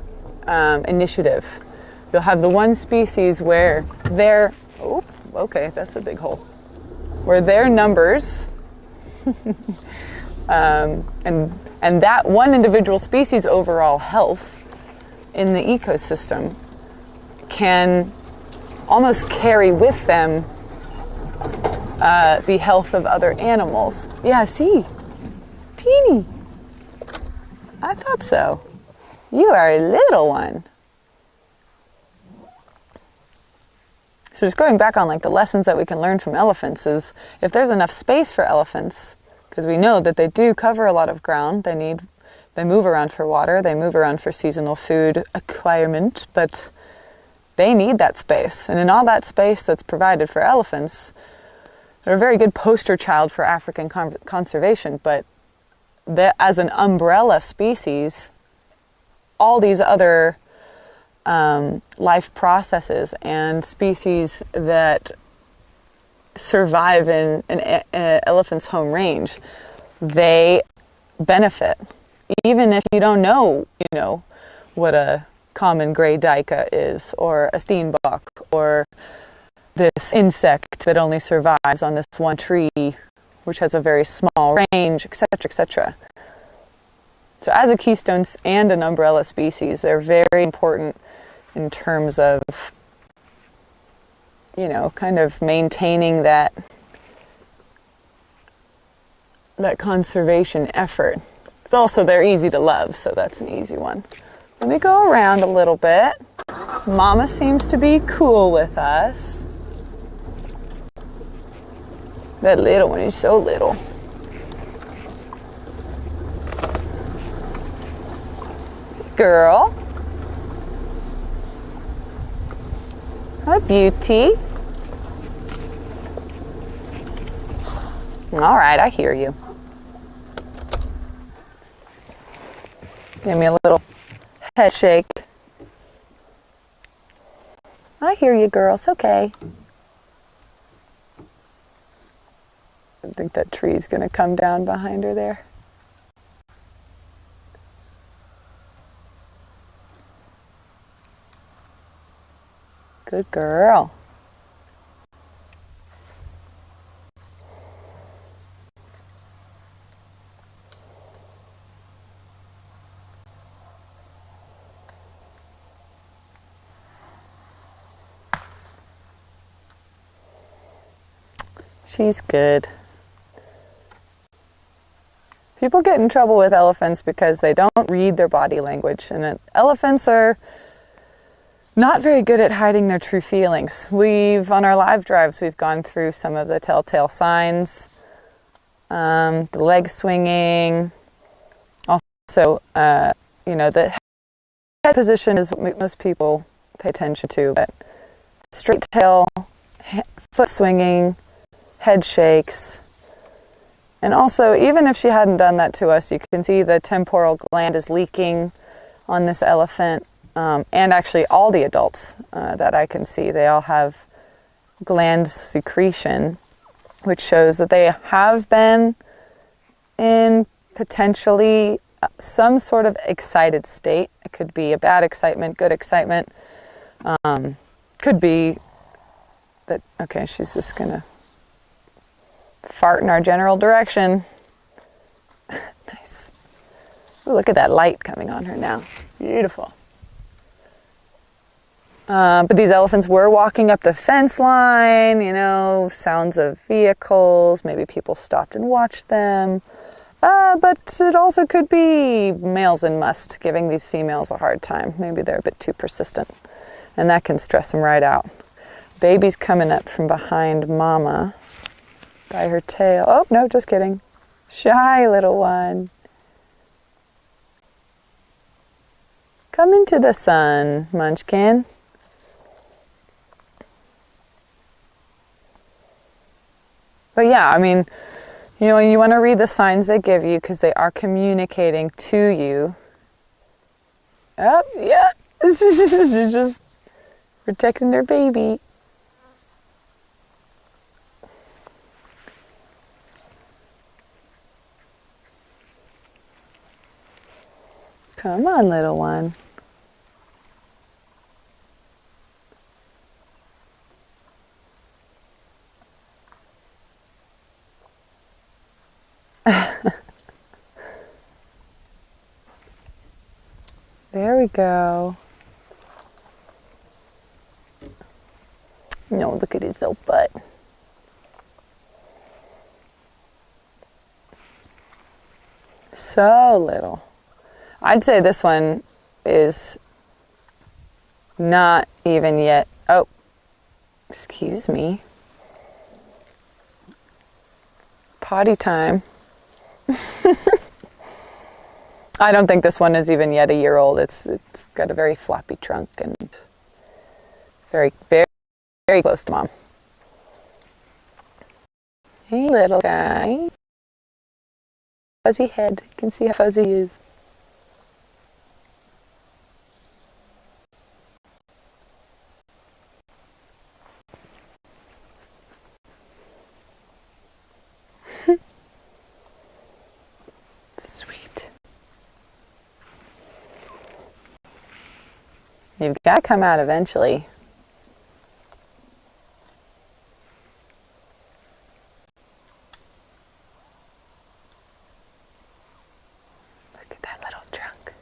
initiative. You'll have the one species where their, oh, okay, that's a big hole, where their numbers, and that one individual species' overall health in the ecosystem can almost carry with them the health of other animals. Yeah, see? Teeny. I thought so. You are a little one. So just going back on like the lessons that we can learn from elephants is if there's enough space for elephants, because we know that they do cover a lot of ground, they move around for water, they move around for seasonal food acquirement, but they need that space. And in all that space that's provided for elephants, they're a very good poster child for African conservation, but as an umbrella species, all these other life processes and species that survive in an elephant's home range, they benefit. Even if you don't know, what a common gray duiker is, or a steenbok, or this insect that only survives on this one tree, which has a very small range, etc., etc. So as a keystone and an umbrella species, they're very important in terms of, kind of maintaining that conservation effort. It's also, they're easy to love, so that's an easy one. Let me go around a little bit. Mama seems to be cool with us. That little one is so little. Girl. A beauty. All right, I hear you. Give me a little head shake. I hear you, girl. It's okay. I think that tree's going to come down behind her there. Good girl. She's good. People get in trouble with elephants because they don't read their body language, and elephants are not very good at hiding their true feelings. On our live drives, we've gone through some of the telltale signs, the leg swinging, also, the head position is what most people pay attention to, but straight tail, foot swinging, head shakes. And also, even if she hadn't done that to us, you can see the temporal gland is leaking on this elephant. And actually all the adults that I can see, they all have gland secretion, which shows that they have been in potentially some sort of excited state. It could be a bad excitement, good excitement. Could be that, okay, she's just going to fart in our general direction. Nice. Ooh, look at that light coming on her now. Beautiful. But these elephants were walking up the fence line, sounds of vehicles, maybe people stopped and watched them. But it also could be males in must giving these females a hard time. Maybe they're a bit too persistent, and that can stress them right out. Baby's coming up from behind mama by her tail. Oh, no, just kidding. Shy little one. Come into the sun, Munchkin. But yeah, I mean, you know, you want to read the signs they give you because they are communicating to you. Oh, yeah. This is just protecting their baby. Come on, little one. There we go. No, look at his little butt. So little. I'd say this one is not even yet. Oh, excuse me. Potty time. I don't think this one is even yet a year old. It's got a very floppy trunk and very, very, very close to mom. Hey, little guy. Fuzzy head. You can see how fuzzy he is. Sweet. You've got to come out eventually. Look at that little trunk.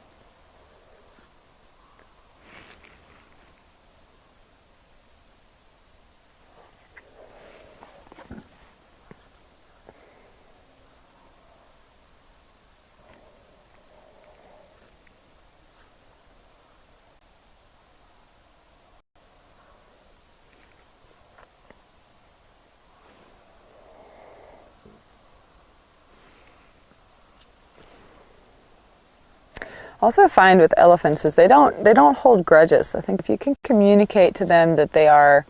Also find with elephants is they don't hold grudges. I think if you can communicate to them that they are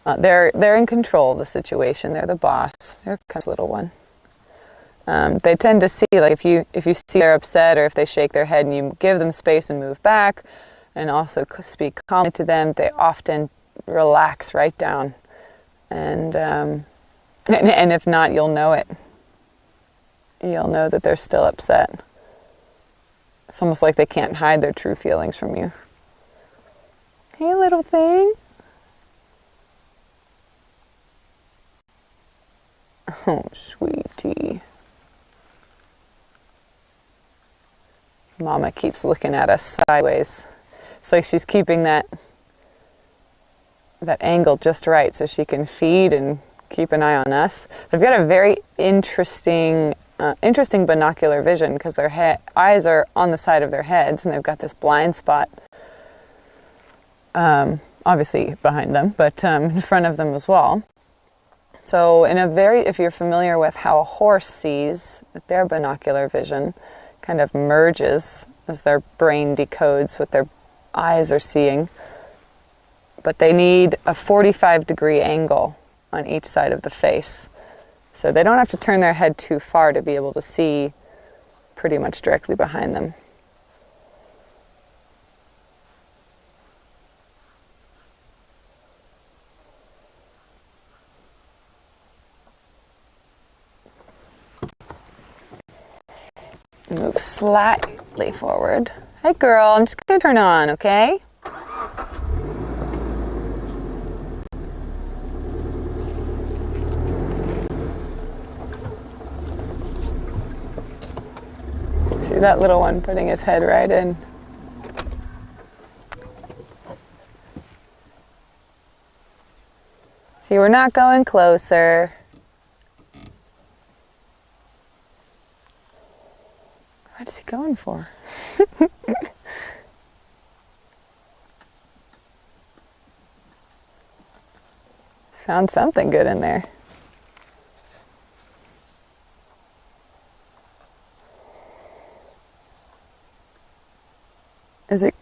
they're in control of the situation, they're the boss. There comes little one. They tend to see, like if you see they're upset or if they shake their head and you give them space and move back, and also speak calmly to them, they often relax right down. And if not, you'll know it. You'll know that they're still upset. It's almost like they can't hide their true feelings from you. Hey, little thing. Oh, sweetie. Mama keeps looking at us sideways. It's like she's keeping that angle just right so she can feed and keep an eye on us. They've got a very interesting binocular vision because their eyes are on the side of their heads and they've got this blind spot obviously behind them, but in front of them as well. So if you're familiar with how a horse sees, their binocular vision kind of merges as their brain decodes what their eyes are seeing. But they need a 45-degree angle on each side of the face. So they don't have to turn their head too far to be able to see pretty much directly behind them. Move slightly forward. Hey girl, I'm just going to turn on, okay? See that little one putting his head right in. See, we're not going closer. What's he going for? Found something good in there. Is it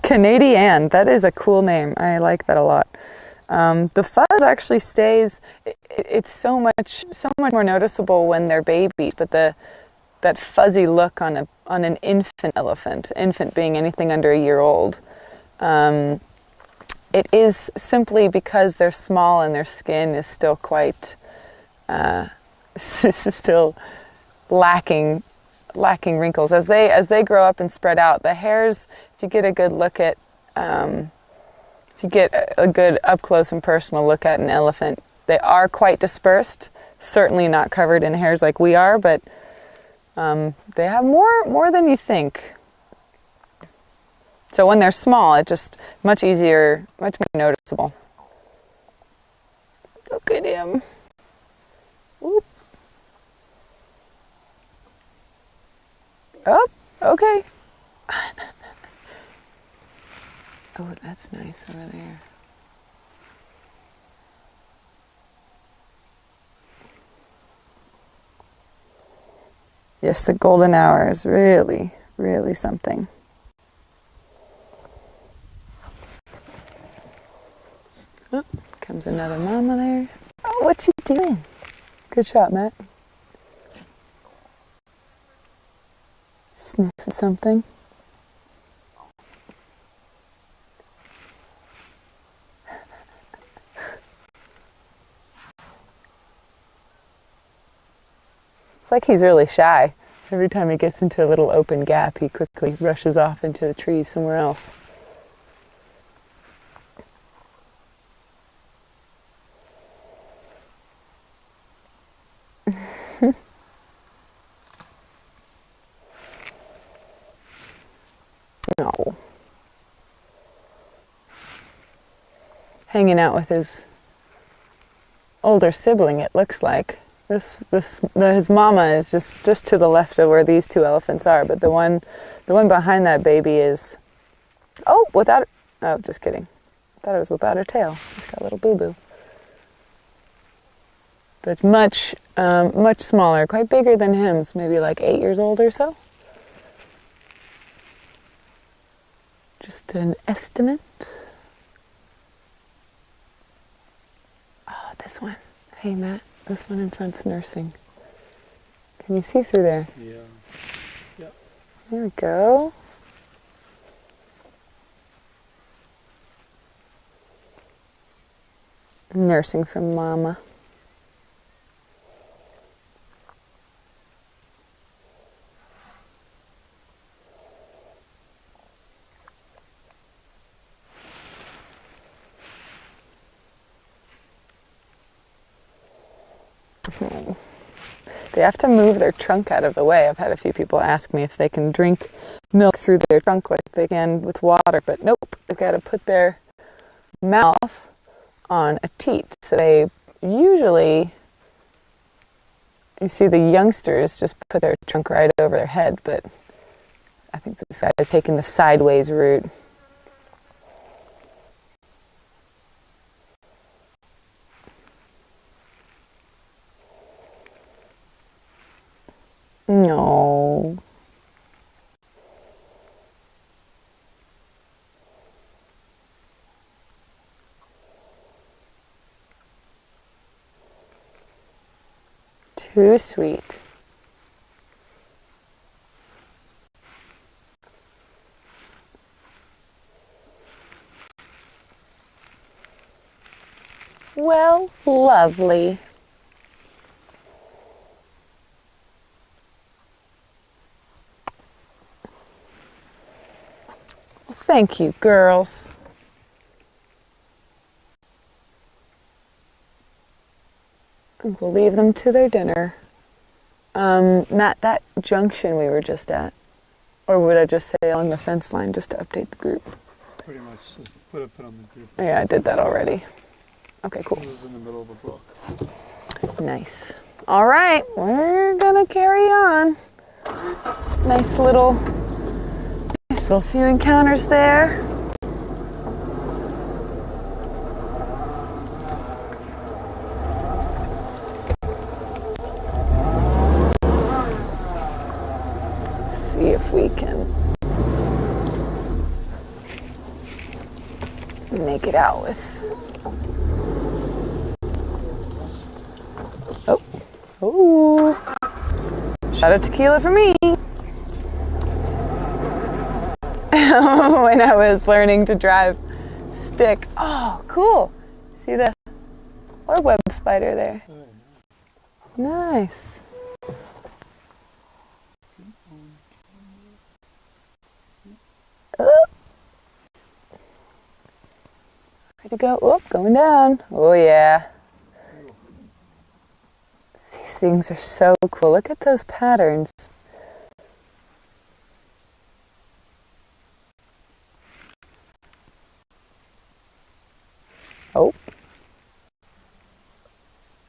Canadian? That is a cool name. I like that a lot. The fuzz actually stays. It's so much more noticeable when they're babies, but that fuzzy look on an infant elephant, infant being anything under a year old, it is simply because they're small and their skin is still quite still lacking wrinkles. As they grow up and spread out, the hairs, if you get a good look at if you get a good up close and personal look at an elephant, they are quite dispersed, certainly not covered in hairs like we are, but they have more than you think. So when they're small, it's just much easier, much more noticeable. Look at him. Whoop. Oh, okay. Oh, that's nice over there. Yes, the golden hour is really, really something. Oh, comes another mama there. Oh, what you doing? Good shot, Matt. Sniff at something. It's like he's really shy. Every time he gets into a little open gap, he quickly rushes off into the trees somewhere else. No. Hanging out with his older sibling, it looks like. His mama is just to the left of where these two elephants are, but the one behind that baby is, just kidding. I thought it was without her tail. It's got a little boo-boo. But it's much smaller, quite bigger than him. It's maybe like 8 years old or so. Just an estimate. Oh, this one. Hey, Matt. This one in front's nursing. Can you see through there? Yeah. Yeah. There we go. Nursing from mama. They have to move their trunk out of the way. I've had a few people ask me if they can drink milk through their trunk like they can with water, but nope, they've got to put their mouth on a teat. So they usually, you see the youngsters just put their trunk right over their head, but I think this guy is taking the sideways route. No. Too sweet. Well, lovely. Thank you, girls. We'll leave them to their dinner. Matt, that junction we were just at, or would I just say along the fence line just to update the group? Pretty much just put it on the group. Yeah, I did that already. Okay, cool. This is in the middle of the block. Nice. All right, we're gonna carry on. Nice little few encounters there. See if we can make it out with. Oh, shot of tequila for me. When I was learning to drive stick. Oh, cool. See the orb spider there. Nice. Oh. Ready to go? Oh, going down. Oh, yeah. These things are so cool. Look at those patterns. Oh.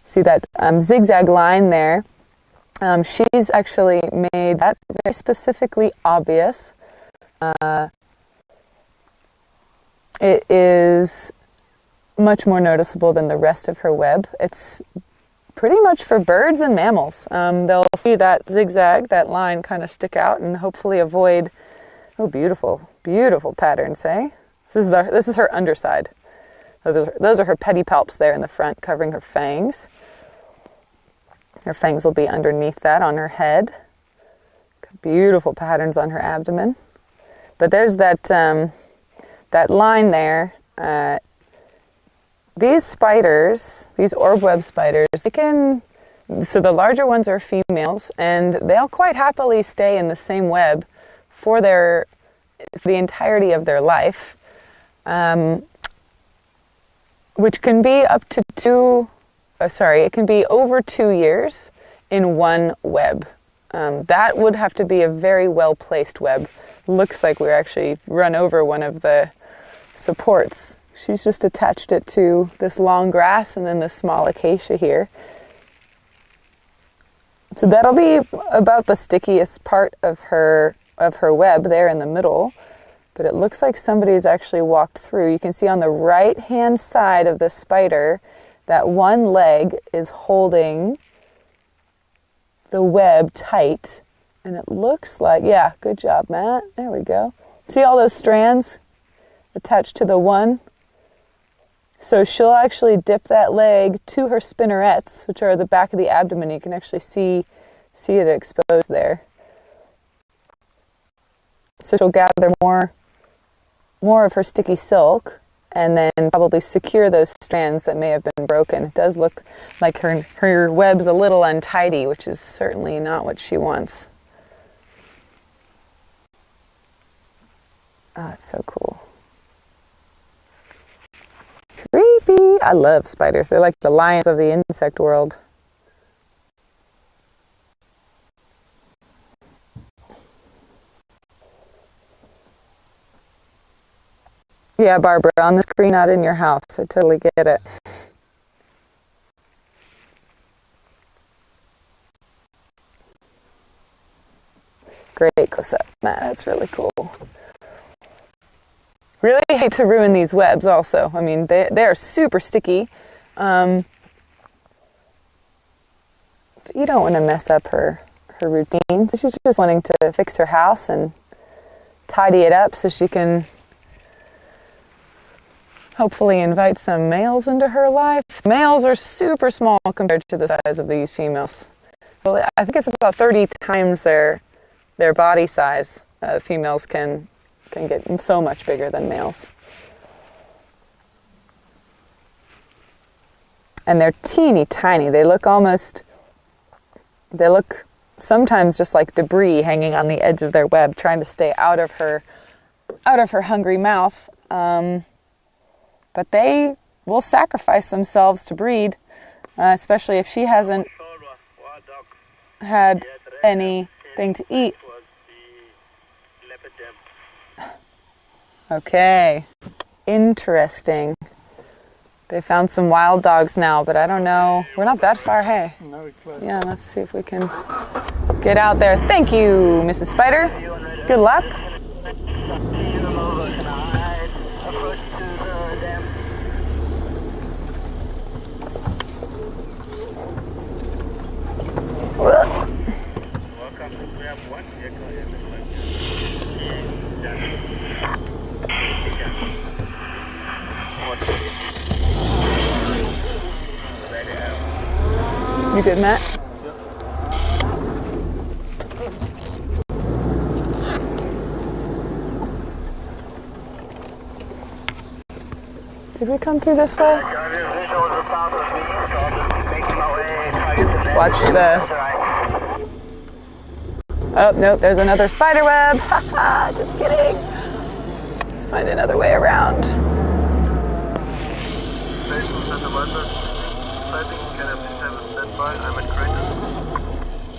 See that zigzag line there? She's actually made that very specifically obvious. It is much more noticeable than the rest of her web. It's pretty much for birds and mammals. They'll see that zigzag, that line kind of stick out and hopefully avoid, oh, beautiful, beautiful patterns, eh? This is her underside. Those are her pedipalps there in the front covering her fangs. Her fangs will be underneath that on her head. Beautiful patterns on her abdomen. But there's that that line there. These spiders, these orb web spiders, so the larger ones are females, and they'll quite happily stay in the same web for the entirety of their life, which can be up to it can be over 2 years in one web. That would have to be a very well-placed web. Looks like we're actually run over one of the supports. She's just attached it to this long grass and then this small acacia here. So that'll be about the stickiest part of her web there in the middle. But it looks like somebody's actually walked through. You can see on the right-hand side of the spider that one leg is holding the web tight. And it looks like, yeah, good job, Matt. There we go. See all those strands attached to the one? So she'll actually dip that leg to her spinnerets, which are the back of the abdomen. You can actually see it exposed there. So she'll gather more of her sticky silk and then probably secure those strands that may have been broken. It does look like her web's a little untidy, which is certainly not what she wants. Oh, it's so cool. Creepy. I love spiders. They're like the lions of the insect world. Yeah, Barbara, on the screen, not in your house. I totally get it. Great close-up, Matt. That's really cool. Really hate to ruin these webs also. I mean, they are super sticky. But you don't want to mess up her routine. So she's just wanting to fix her house and tidy it up so she can hopefully invite some males into her life. Males are super small compared to the size of these females. Well, I think it's about 30 times their body size. Females can get so much bigger than males. And they're teeny tiny. They look sometimes just like debris hanging on the edge of their web, trying to stay out of her hungry mouth. But they will sacrifice themselves to breed, especially if she hasn't had anything to eat. Okay, interesting. They found some wild dogs now, but I don't know. We're not that far, hey? No, we're close. Yeah, let's see if we can Get out there. Thank you, Mrs. Spider. Good luck. You good, Matt? Did we come through this way? Watch the... Oh, nope, there's another spider web. Haha, just kidding. Let's find another way around. I'm at Greater.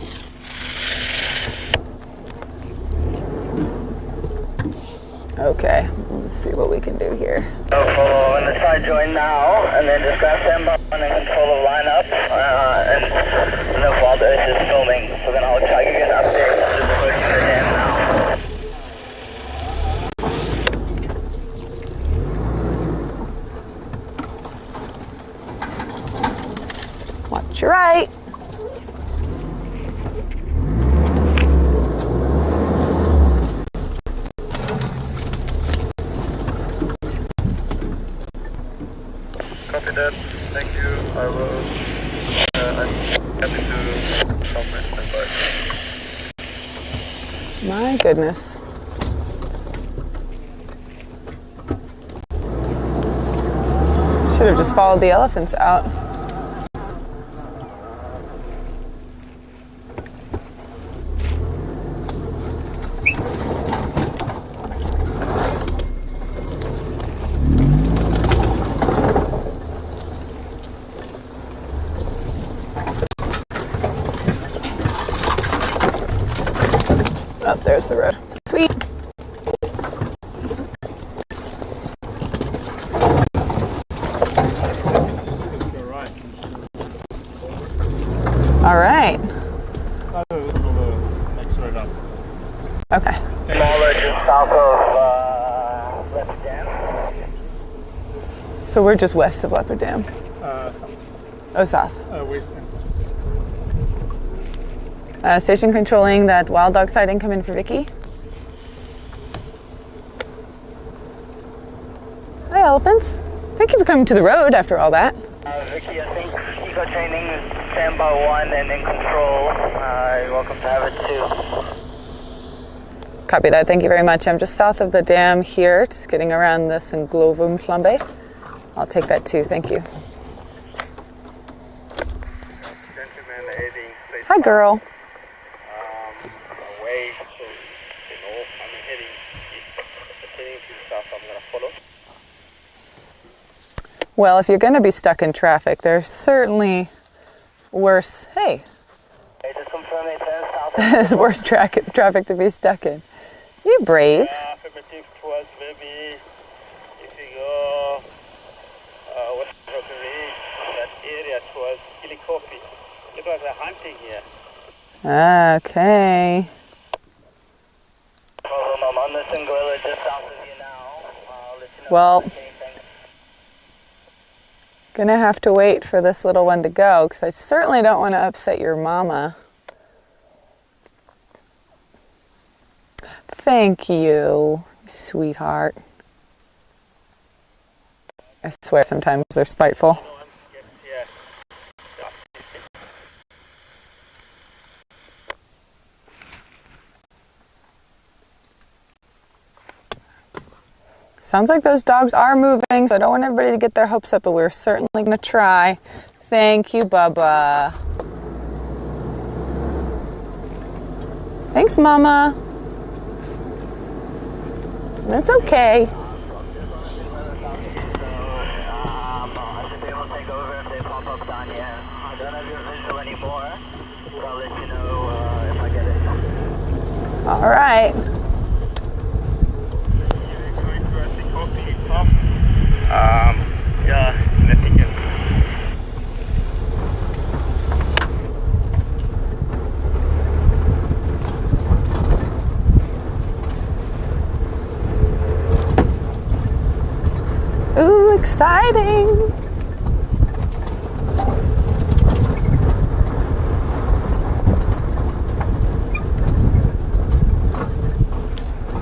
Okay, let's see what we can do here. So follow on the side join now, and then just grab them and control the lineup, and the while Earth is filming, so then I'll try to give you an update as we're approaching the dam now. Watch your right. Copy that. Thank you. I will. I'm happy to come and stand by. My goodness. Should have just followed the elephants out. Oh, there's the road. Sweet. All right. Next road up. Okay. Smaller just south of Leopard Dam. So we're just west of Leopard Dam. South. Oh, south. West and south. Station controlling that wild dog sighting. Come in for Vicky. Hi, elephants. Thank you for coming to the road after all that. Vicky, I think EcoTraining is standby 1 and in control. You're welcome to have it too. Copy that. Thank you very much. I'm just south of the dam here, just getting around this in Glovum Flambe. I'll take that too. Thank you. Gentlemen, heading straight Hi, girl. away to the north. I'm heading east. Heading to the south. I'm going to follow. Well, if you're going to be stuck in traffic, there's certainly worse. Hey, Okay, just confirm it turns south. there's worse traffic to be stuck in. You brave. Affirmative towards maybe if you go west of that area towards Kilikopi. Look like they're hunting here. Okay. I'm on the Singoilla just south of you now. I'll let you know Well, if there's anything. gonna have to wait for this little one to go because I certainly don't want to upset your mama. Thank you, sweetheart. I swear sometimes they're spiteful. Sounds like those dogs are moving, so I don't want everybody to get their hopes up, but we're certainly going to try. Thank you, Bubba. Thanks, Mama. That's okay. I should be able to take over if they pop up down here. I don't have your visual anymore, but I'll let you know if I get it. All right. Yeah, nothing else. Exciting!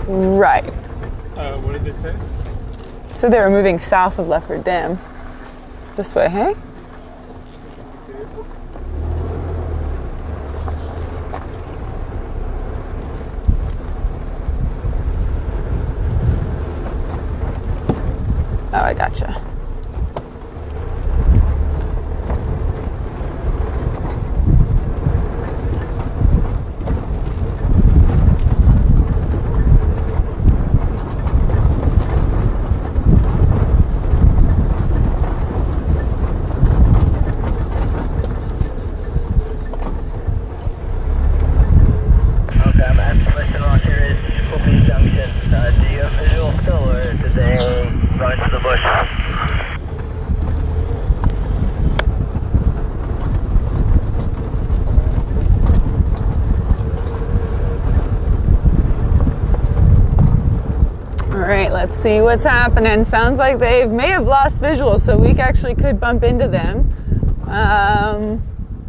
Right. What did they say? So they were moving south of Leopard Dam. This way, hey? Oh, I gotcha. Let's see what's happening. Sounds like they may have lost visual, so we actually could bump into them.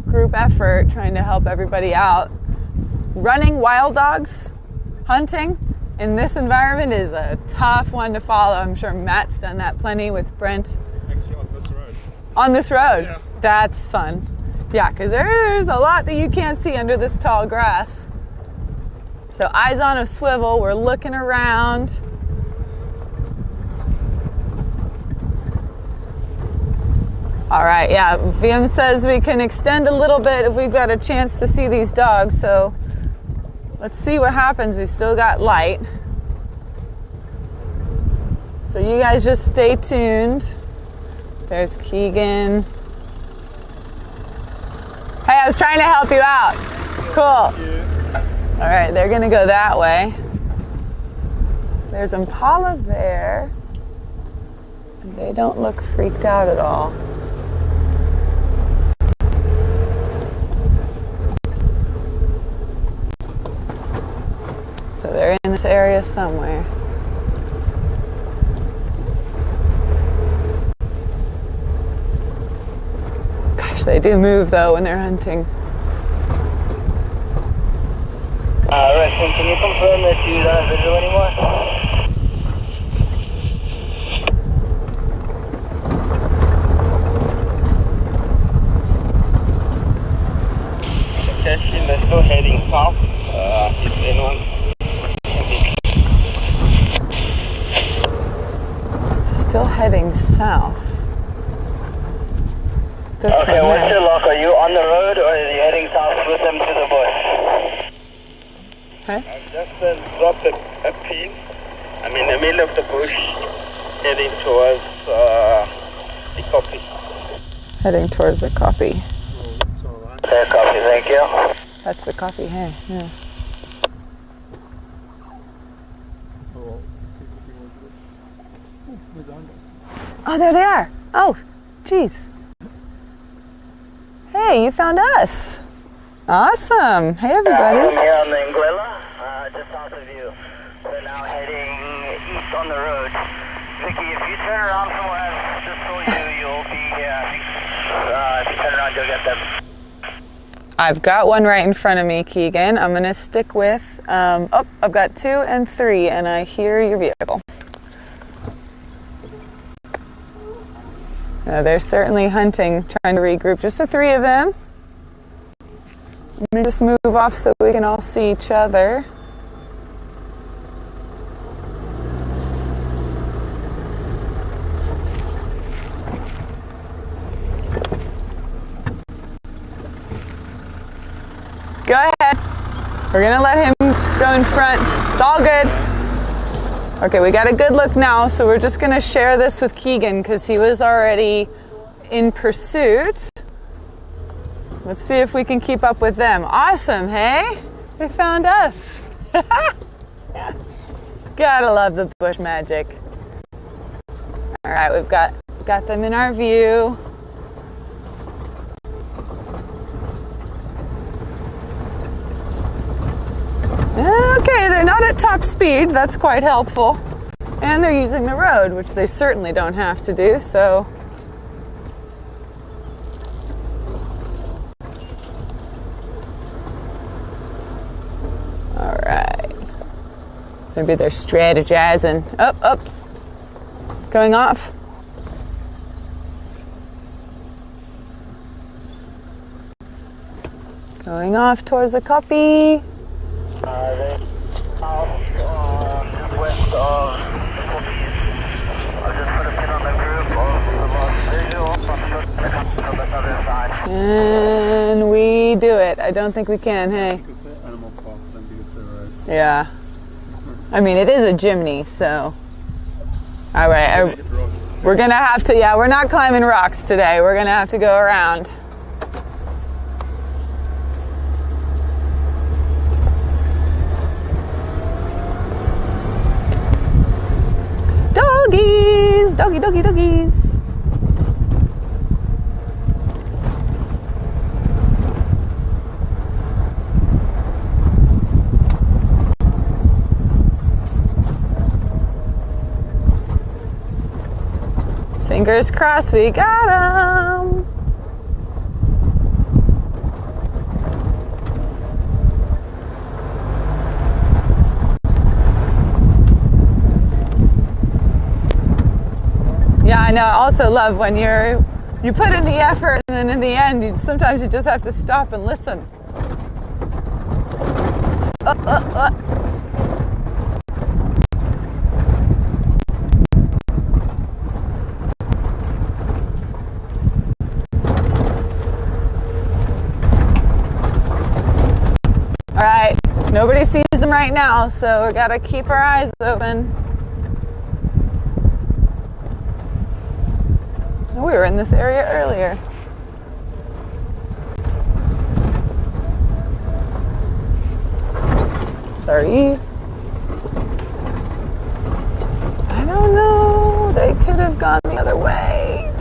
Group effort, trying to help everybody out. Running wild dogs, hunting in this environment is a tough one to follow. I'm sure Matt's done that plenty with Brent. Actually on this road. On this road? Yeah. That's fun. Yeah, because there's a lot that you can't see under this tall grass. So eyes on a swivel, we're looking around. All right, yeah, VM says we can extend a little bit if we've got a chance to see these dogs, so let's see what happens. We've still got light. So you guys just stay tuned. There's Keegan. Hey, I was trying to help you out. Cool. All right, they're gonna go that way. There's Impala there. And they don't look freaked out at all. So they're in this area somewhere. Gosh, they do move though when they're hunting. Reston, can you confirm that you don't have visual anymore? Testing, they're still heading south. If anyone. Still heading south. This Okay, one what's here. your lock? Are you on the road or are you heading south with them to the bush? Okay. I've just dropped a pin. I'm in the middle of the bush, heading towards the copy. Heading towards the copy. Okay, copy, thank you. That's the copy, hey, yeah. Oh, there they are. Oh, geez. Hey, you found us. Awesome. Hey, I'm everybody. here on the Anguilla, just south of you. We're now heading east on the road. Vicky, if you turn around somewhere just so you'll be here. I think if you turn around, you'll get them. I've got one right in front of me, Keegan. I'm going to stick with, I've got 2 and 3, and I hear your vehicle. They're certainly hunting, trying to regroup. Just the 3 of them. Let me just move off so we can all see each other. Go ahead. We're gonna let him go in front. It's all good. Okay, we got a good look now, so we're just gonna share this with Keegan because he was already in pursuit. Let's see if we can keep up with them. Awesome, hey? They found us. Gotta love the bush magic. All right, we've got them in our view. Okay, they're not at top speed. That's quite helpful. And they're using the road, which they certainly don't have to do, so. All right. Maybe they're strategizing. Up. Going off. Going off towards the copy. They're south, just west of the copies. I'll just put a pin on the group of the lost visual. I'm sure it's going to come from the southern side. Can we do it? I don't think we can, hey. It's an animal park, I don't think it's a road. Yeah. I mean, it is a chimney, so. All right. We're going to have to, yeah, we're not climbing rocks today. We're going to have to go around. Doggies! Doggies. Fingers crossed we got 'em. Yeah, I know. I also love when you put in the effort and then in the end, sometimes you just have to stop and listen. All right, nobody sees them right now, so we gotta keep our eyes open. We were in this area earlier. Sorry. I don't know. They could have gone the other way.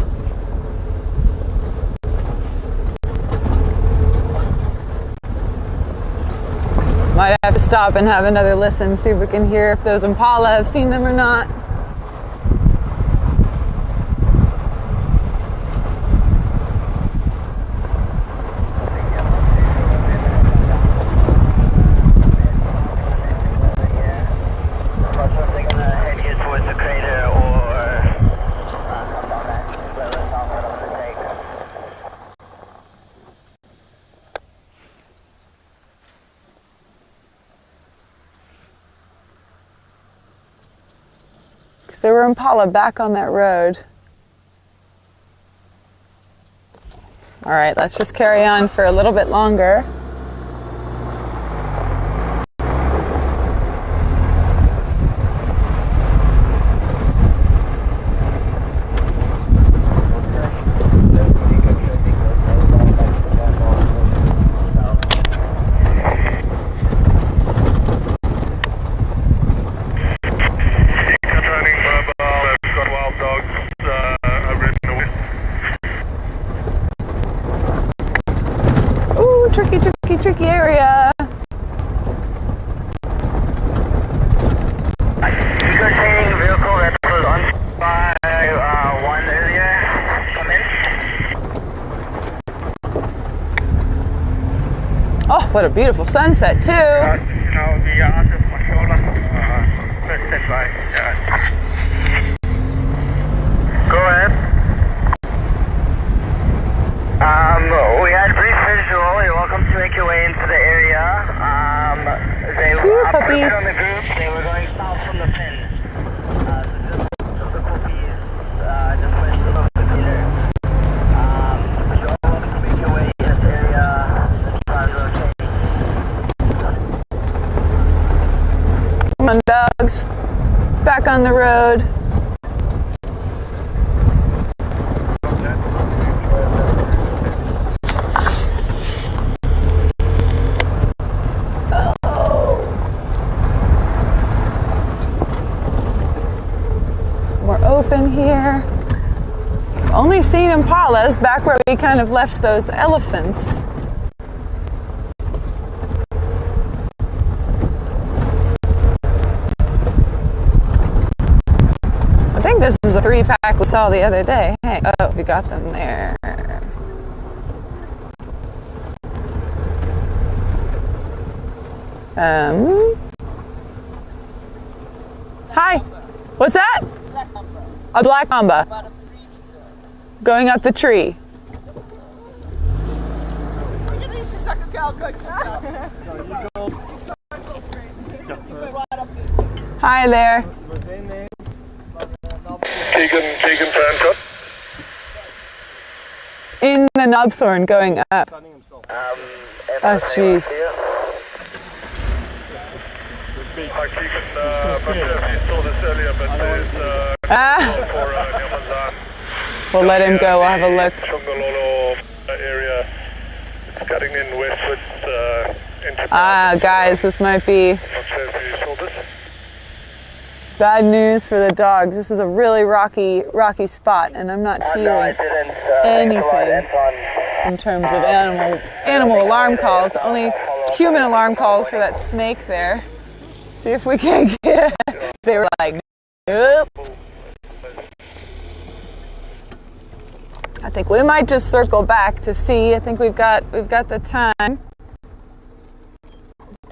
Might have to stop and have another listen, see if we can hear if those impala have seen them or not. There were impala back on that road. All right, let's just carry on for a little bit longer. Tricky area. EcoTraining vehicle that was on by one earlier. Come in. Oh, what a beautiful sunset too. Now the answer for shoulder. First step by. Go ahead. We had brief visual. You're welcome to make your way into the area. They were puppies on the group. They were going south from the pin. Just the puppies, just west of the crater. You're welcome to make your way in this area. This car's okay. Come on, dogs. Back on the road. Open here. Only seen impalas back where we kind of left those elephants. 3-pack we saw the other day. Hey, oh, we got them there. Hi. What's that? A black mamba. Going up the tree. Hi there. Keegan Fancup. In the knobthorn going up. Oh, jeez. Hi Keegan, not sure if you saw this earlier, but there's for Nyamazan. We'll let him go, we'll have a look. Chongololo area. It's cutting in westwards into Guys, this might be not sure if you saw this. bad news for the dogs. This is a really rocky spot, and I'm not hearing anything in terms of animal alarm calls. Only human alarm calls for that snake there. See if we can get it. They were like, nope. I think we might just circle back to see. I think we've got the time.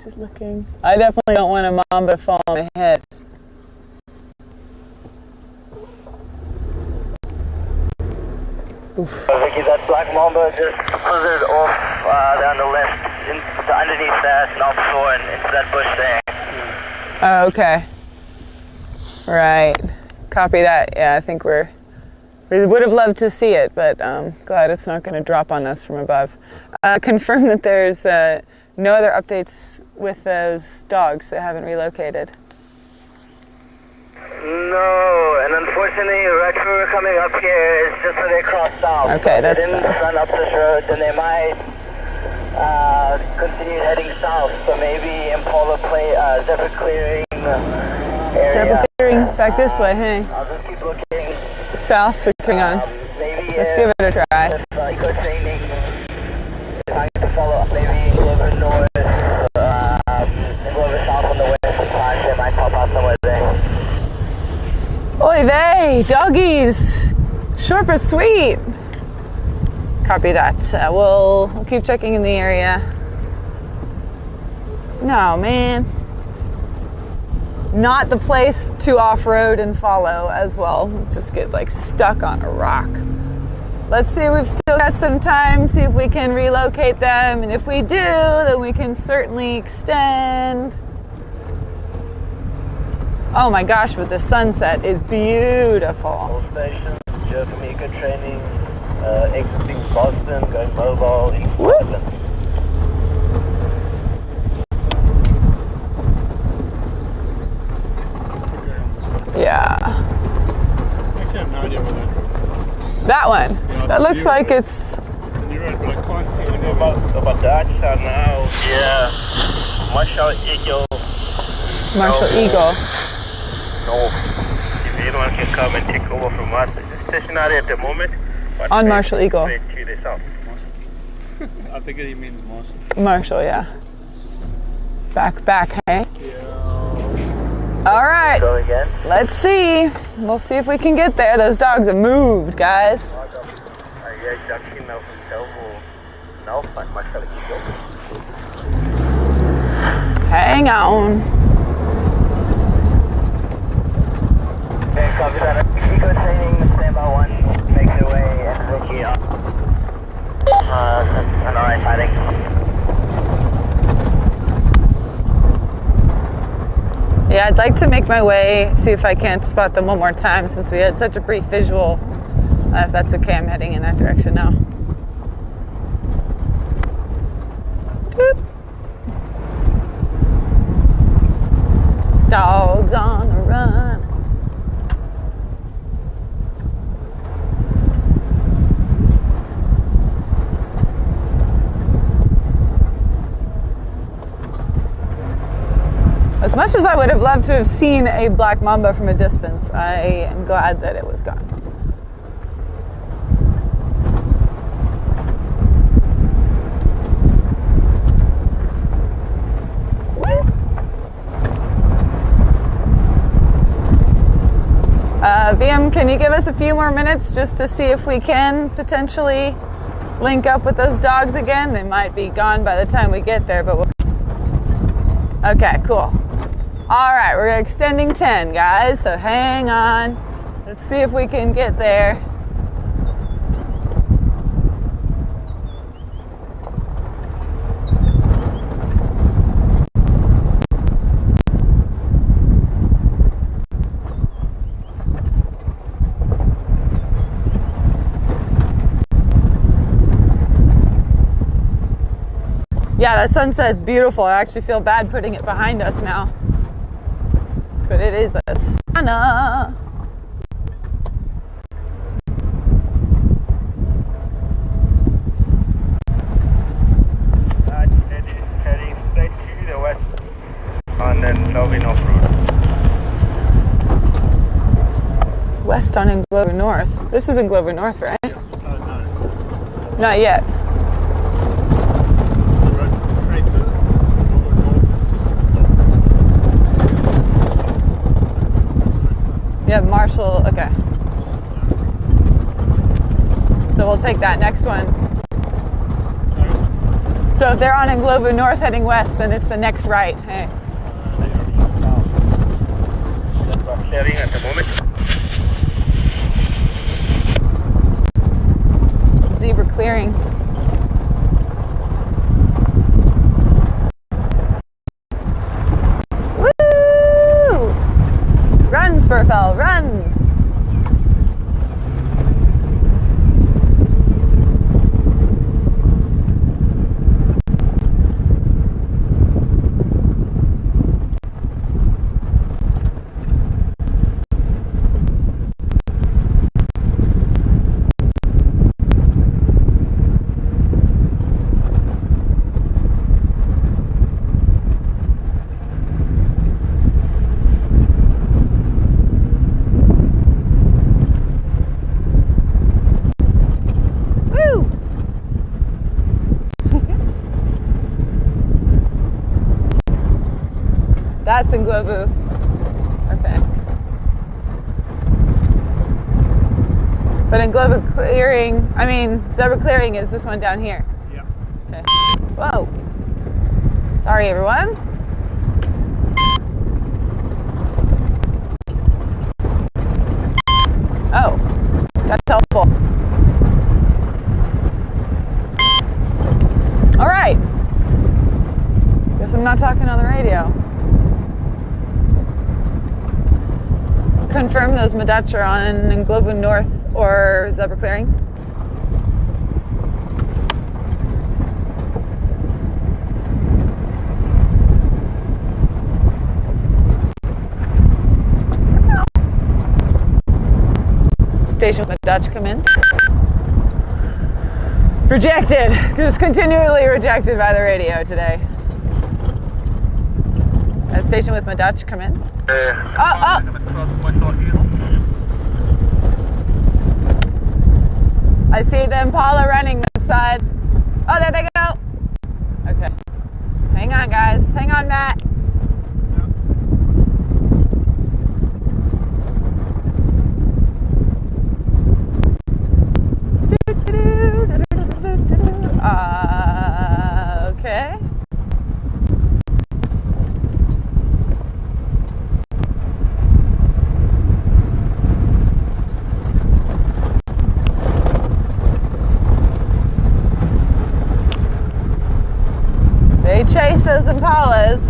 Just looking. I definitely don't want a mamba to fall on my head. Vicky, that black mamba just slithered off down the left, underneath that knobthorn into that bush there. Oh, okay. Right. Copy that. Yeah, I think we would have loved to see it, but glad it's not going to drop on us from above. Confirm that there's no other updates with those dogs that haven't relocated. No, and unfortunately, right when we're coming up here, it's just where they crossed south. Okay, that's They didn't run up this road, then they might continue heading south. So maybe Impala Zephyr clearing area. Zephyr clearing back this way, hey? I'll just keep looking. South switching on. Maybe Let's give it a try. EcoTraining, trying to follow up maybe a little bit north, a little bit south on the west. Sometimes they might pop out somewhere there. Oy vey, doggies! Short but sweet. Copy that. We'll keep checking in the area. No, man. Not the place to off-road and follow as well. Just get like stuck on a rock. Let's see, we've still got some time, see if we can relocate them. And if we do, then we can certainly extend. Oh my gosh, but the sunset is beautiful. All stations, here from EcoTraining, exiting Boston, going mobile, in Pridelands. Yeah. Actually, I have no idea where that road is. That one. Yeah, That looks like road. it's... It's a new road, but I can't see any About that now, yeah. Marshall Eagle. Marshall Eagle. No. If anyone can come and take over from us, it's stationary at the moment. But On Marshall Eagle. straight to the south. I think he means Marshall. Marshall, yeah. Back, hey? Yeah. All right, Go again. let's see. We'll see if we can get there. Those dogs have moved, guys. Yeah, Jackie now from Delvo. Now, but Marshall Eagle. Hang on. Okay, copy that. EcoTraining, stand by one, make your way and Vicky up. An alright sighting. Yeah, I'd like to make my way, see if I can't spot them one more time since we had such a brief visual. If that's okay, I'm heading in that direction now. Doop. Dogs on the run. As much as I would have loved to have seen a black mamba from a distance, I am glad that it was gone. VM can you give us a few more minutes just to see if we can potentially link up with those dogs again? They might be gone by the time we get there, but okay, cool. All right, we're extending 10, guys, so hang on. Let's see if we can get there. Yeah, that sunset is beautiful. I actually feel bad putting it behind us now. But it is a stunner. Heading straight to the west and then loving off-road. West on in Glover North. This is in Glover North, right? No. Not yet. The road to the crater, or north to the south. Yeah, Marshall. Okay. So we'll take that next one. So if they're on in Glover North heading west, then it's the next right. Hey. Just about clearing at the moment. Zebra clearing. Woo! Run, Spurfell, run! That's in Glovu. Okay. But in Glovu clearing, I mean, zebra clearing is this one down here. Yeah. Okay. Whoa. Sorry, everyone. Oh, that's helpful. All right. Guess I'm not talking on the radio. Confirm those Madach are on in Glovu North or zebra clearing. Station Madach come in. Rejected. Just continually rejected by the radio today. Station with Madach come in. I see the Impala running that side. Oh, there they go. Okay. Hang on, guys. Hang on, Matt. Okay. They chase those Impalas.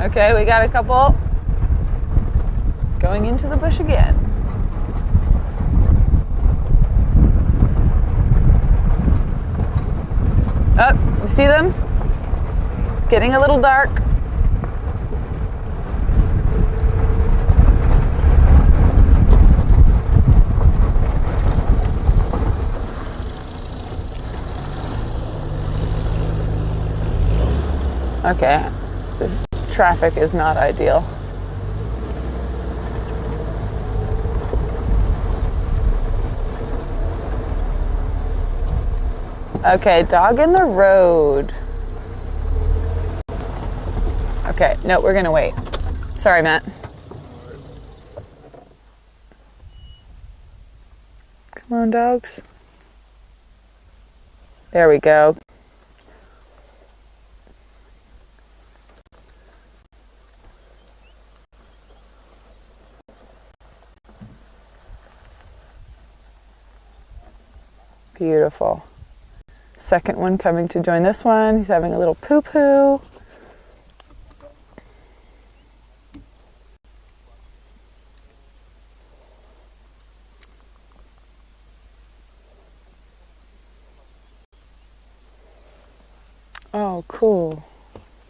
Okay, we got a couple going into the bush again. Oh, you see them? Getting a little dark. Okay, this traffic is not ideal. Okay, dog in the road. Okay, no, we're gonna wait. Sorry, Matt. Come on, dogs. There we go. Beautiful. Second one coming to join this one. He's having a little poo-poo. Oh, cool.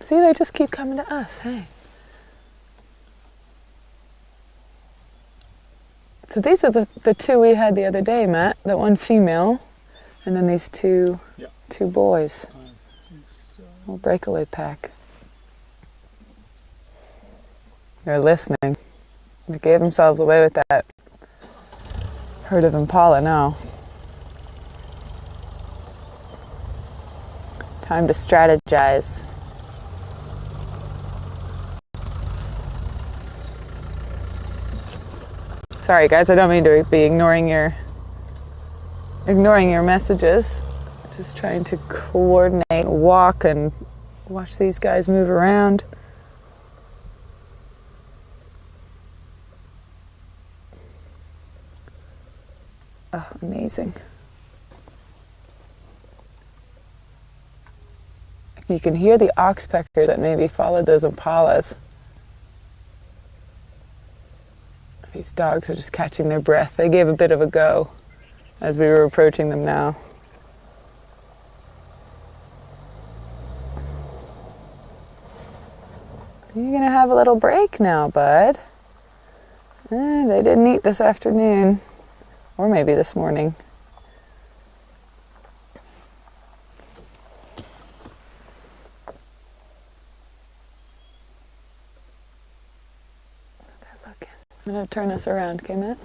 See, they just keep coming to us, hey? So these are the two we had the other day, Matt. The one female, and then these two boys. Little breakaway pack. They're listening. They gave themselves away with that herd of impala now. Time to strategize. Sorry guys, I don't mean to be ignoring your messages. Just trying to coordinate, walk, and watch these guys move around. Oh, amazing. You can hear the oxpecker that maybe followed those impalas. These dogs are just catching their breath. They gave a bit of a go as we were approaching them now. You're gonna have a little break now, bud. They didn't eat this afternoon, or maybe this morning. I'm going to turn this around, okay, Matt?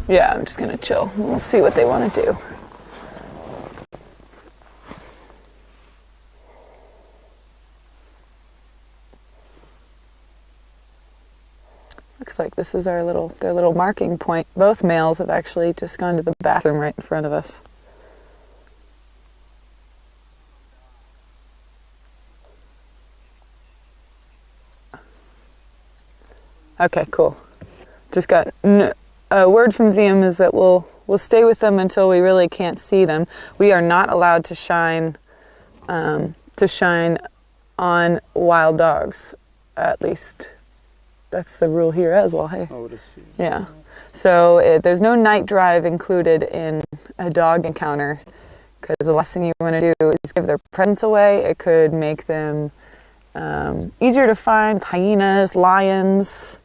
Yeah, I'm just going to chill. We'll see what they want to do. Looks like this is their little marking point. Both males have actually just gone to the bathroom right in front of us. Okay, cool. Just got a word from VM is that we'll stay with them until we really can't see them. We are not allowed to shine on wild dogs, at least. That's the rule here as well, hey? Yeah. So there's no night drive included in a dog encounter, because the last thing you want to do is give their presence away. It could make them easier to find. Hyenas, lions.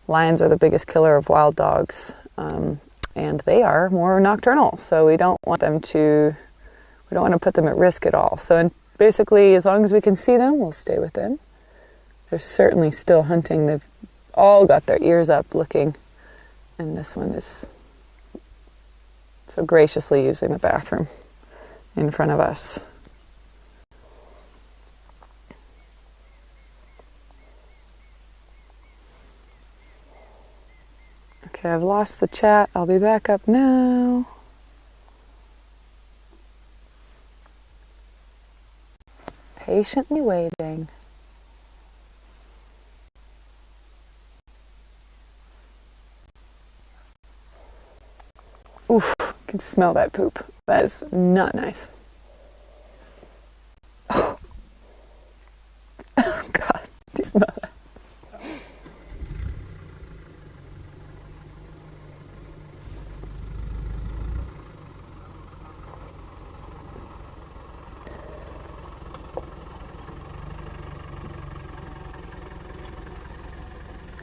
Lions are the biggest killer of wild dogs, and they are more nocturnal. So we don't want to put them at risk at all. So basically, as long as we can see them, we'll stay with them. They're certainly still hunting. They've all got their ears up looking. And this one is so graciously using the bathroom in front of us. Okay, I've lost the chat. I'll be back up now. Patiently waiting. Oof, I can smell that poop. That is not nice. Oh, oh God, do you smell that?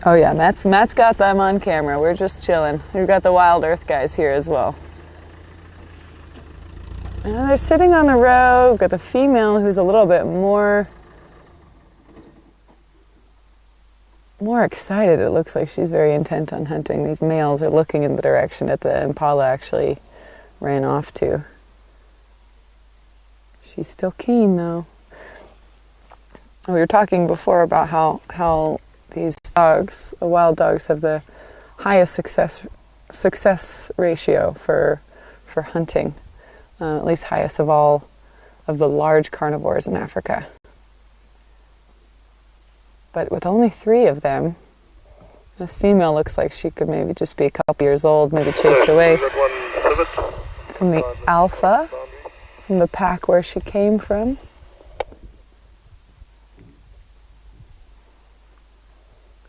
Oh yeah, Matt's got them on camera. We're just chilling. We've got the Wild Earth guys here as well. And they're sitting on the road. We've got the female who's a little bit more excited. It looks like she's very intent on hunting. These males are looking in the direction that the impala actually ran off to. She's still keen, though. We were talking before about how these dogs, the wild dogs, have the highest success ratio for hunting, at least highest of all of the large carnivores in Africa. But with only 3 of them, this female looks like she could maybe just be a couple years old, maybe chased away from the alpha, from the pack where she came from.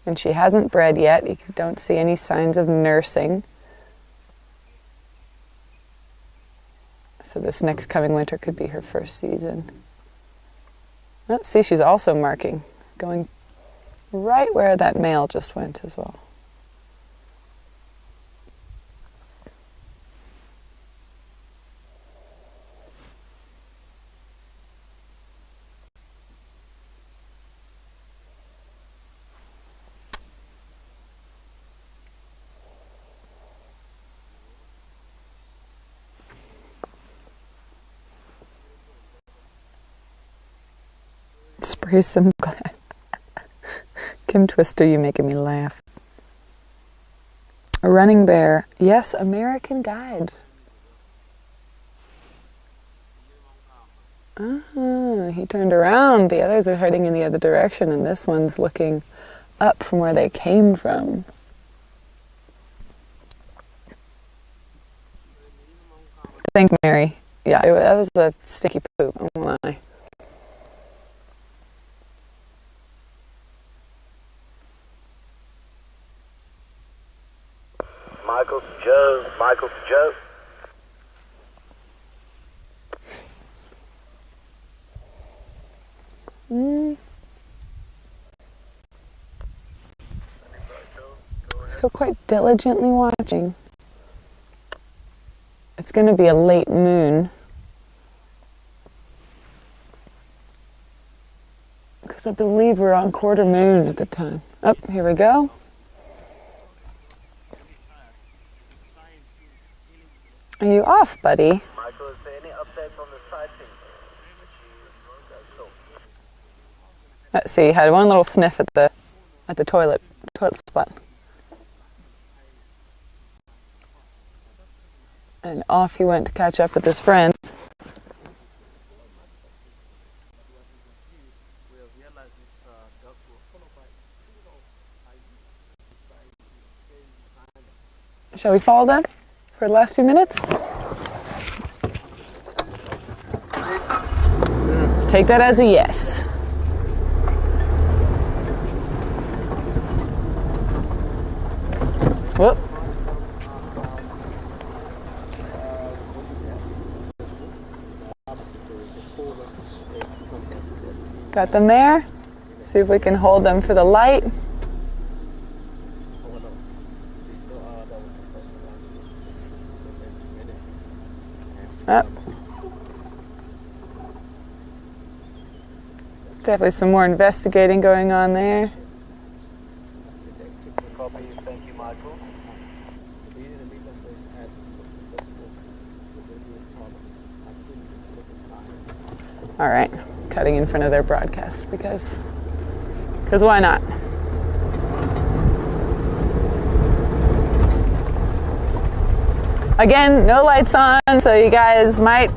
And she hasn't bred yet. You don't see any signs of nursing. So this next coming winter could be her first season. Oh, see, she's also marking, going right where that male just went as well. Spray some glass. Kim Twister, you making me laugh. A running bear. Yes, American Guide. He turned around. The others are heading in the other direction, and this one's looking up from where they came from. Thanks, Mary. Yeah, that was a sticky poop. I won't lie. Michael to Joe. Still quite diligently watching. It's going to be a late moon. Because I believe we're on quarter moon at the time. Oh, here we go. Are you off, buddy? Michael, is there any updates on the sighting? Let's see. Had one little sniff at the toilet spot, and off he went to catch up with his friends. Shall we follow them for the last few minutes? Take that as a yes. Whoop. Got them there. See if we can hold them for the light. Up. Definitely some more investigating going on there. Thank you, Michael. All right, cutting in front of their broadcast because why not? Again, no lights on, so you guys might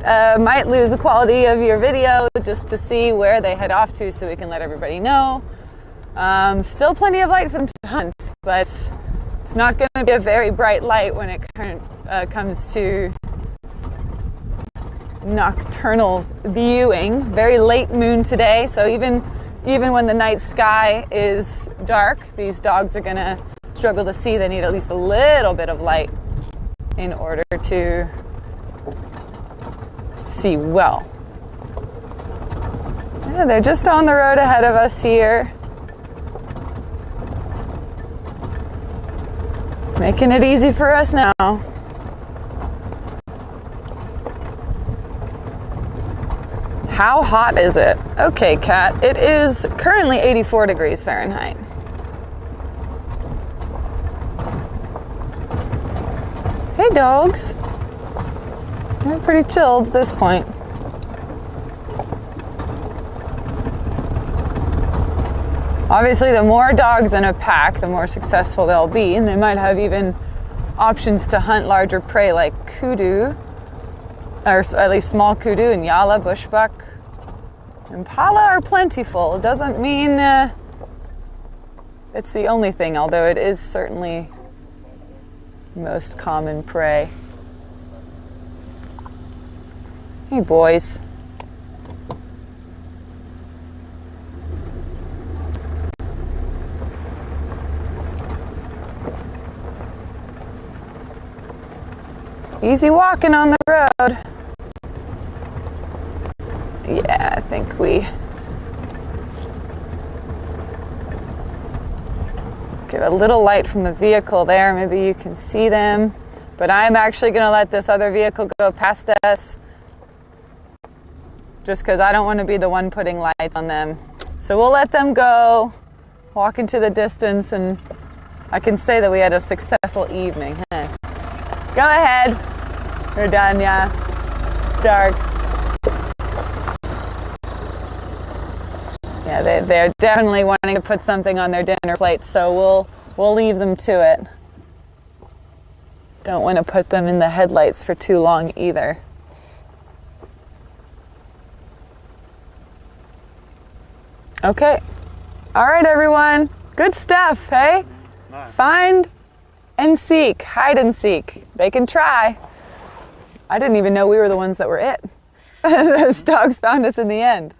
lose the quality of your video just to see where they head off to, so we can let everybody know. Still plenty of light for them to hunt, but it's not going to be a very bright light when it comes to nocturnal viewing. Very late moon today, so even when the night sky is dark, these dogs are going to struggle to see. They need at least a little bit of light in order to see well. Yeah, they're just on the road ahead of us here. Making it easy for us now. How hot is it? Okay, Kat, it is currently 84 degrees Fahrenheit. Hey, dogs. They're pretty chilled at this point. Obviously, the more dogs in a pack, the more successful they'll be, and they might have even options to hunt larger prey like kudu, or at least small kudu and yala, bushbuck. Impala are plentiful. It doesn't mean it's the only thing, although it is certainly most common prey. Hey, boys. Easy walking on the road. Yeah, I think we give a little light from the vehicle there. Maybe you can see them. But I'm actually going to let this other vehicle go past us just because I don't want to be the one putting lights on them. So we'll let them go, walk into the distance, and I can say that we had a successful evening. Huh? Go ahead. We're done, yeah. It's dark. Yeah, they're definitely wanting to put something on their dinner plate, so we'll leave them to it. Don't want to put them in the headlights for too long either. Okay. All right, everyone. Good stuff, hey? Nice. Find and seek. Hide and seek. They can try. I didn't even know we were the ones that were it. Those dogs found us in the end.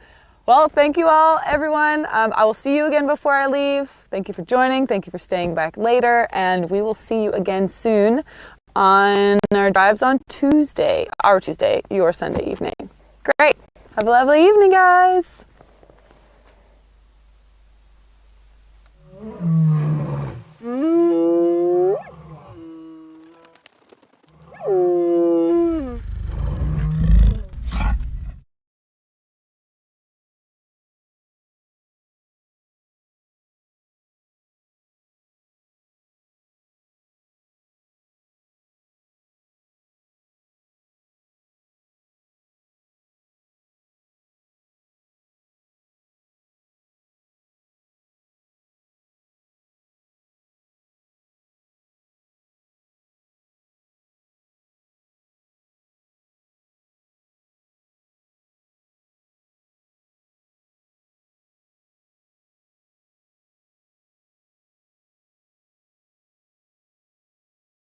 Well, thank you all, everyone. I will see you again before I leave. Thank you for joining. Thank you for staying back later. And we will see you again soon on our drives on Tuesday. Our Tuesday, your Sunday evening. Great. Have a lovely evening, guys. Mm.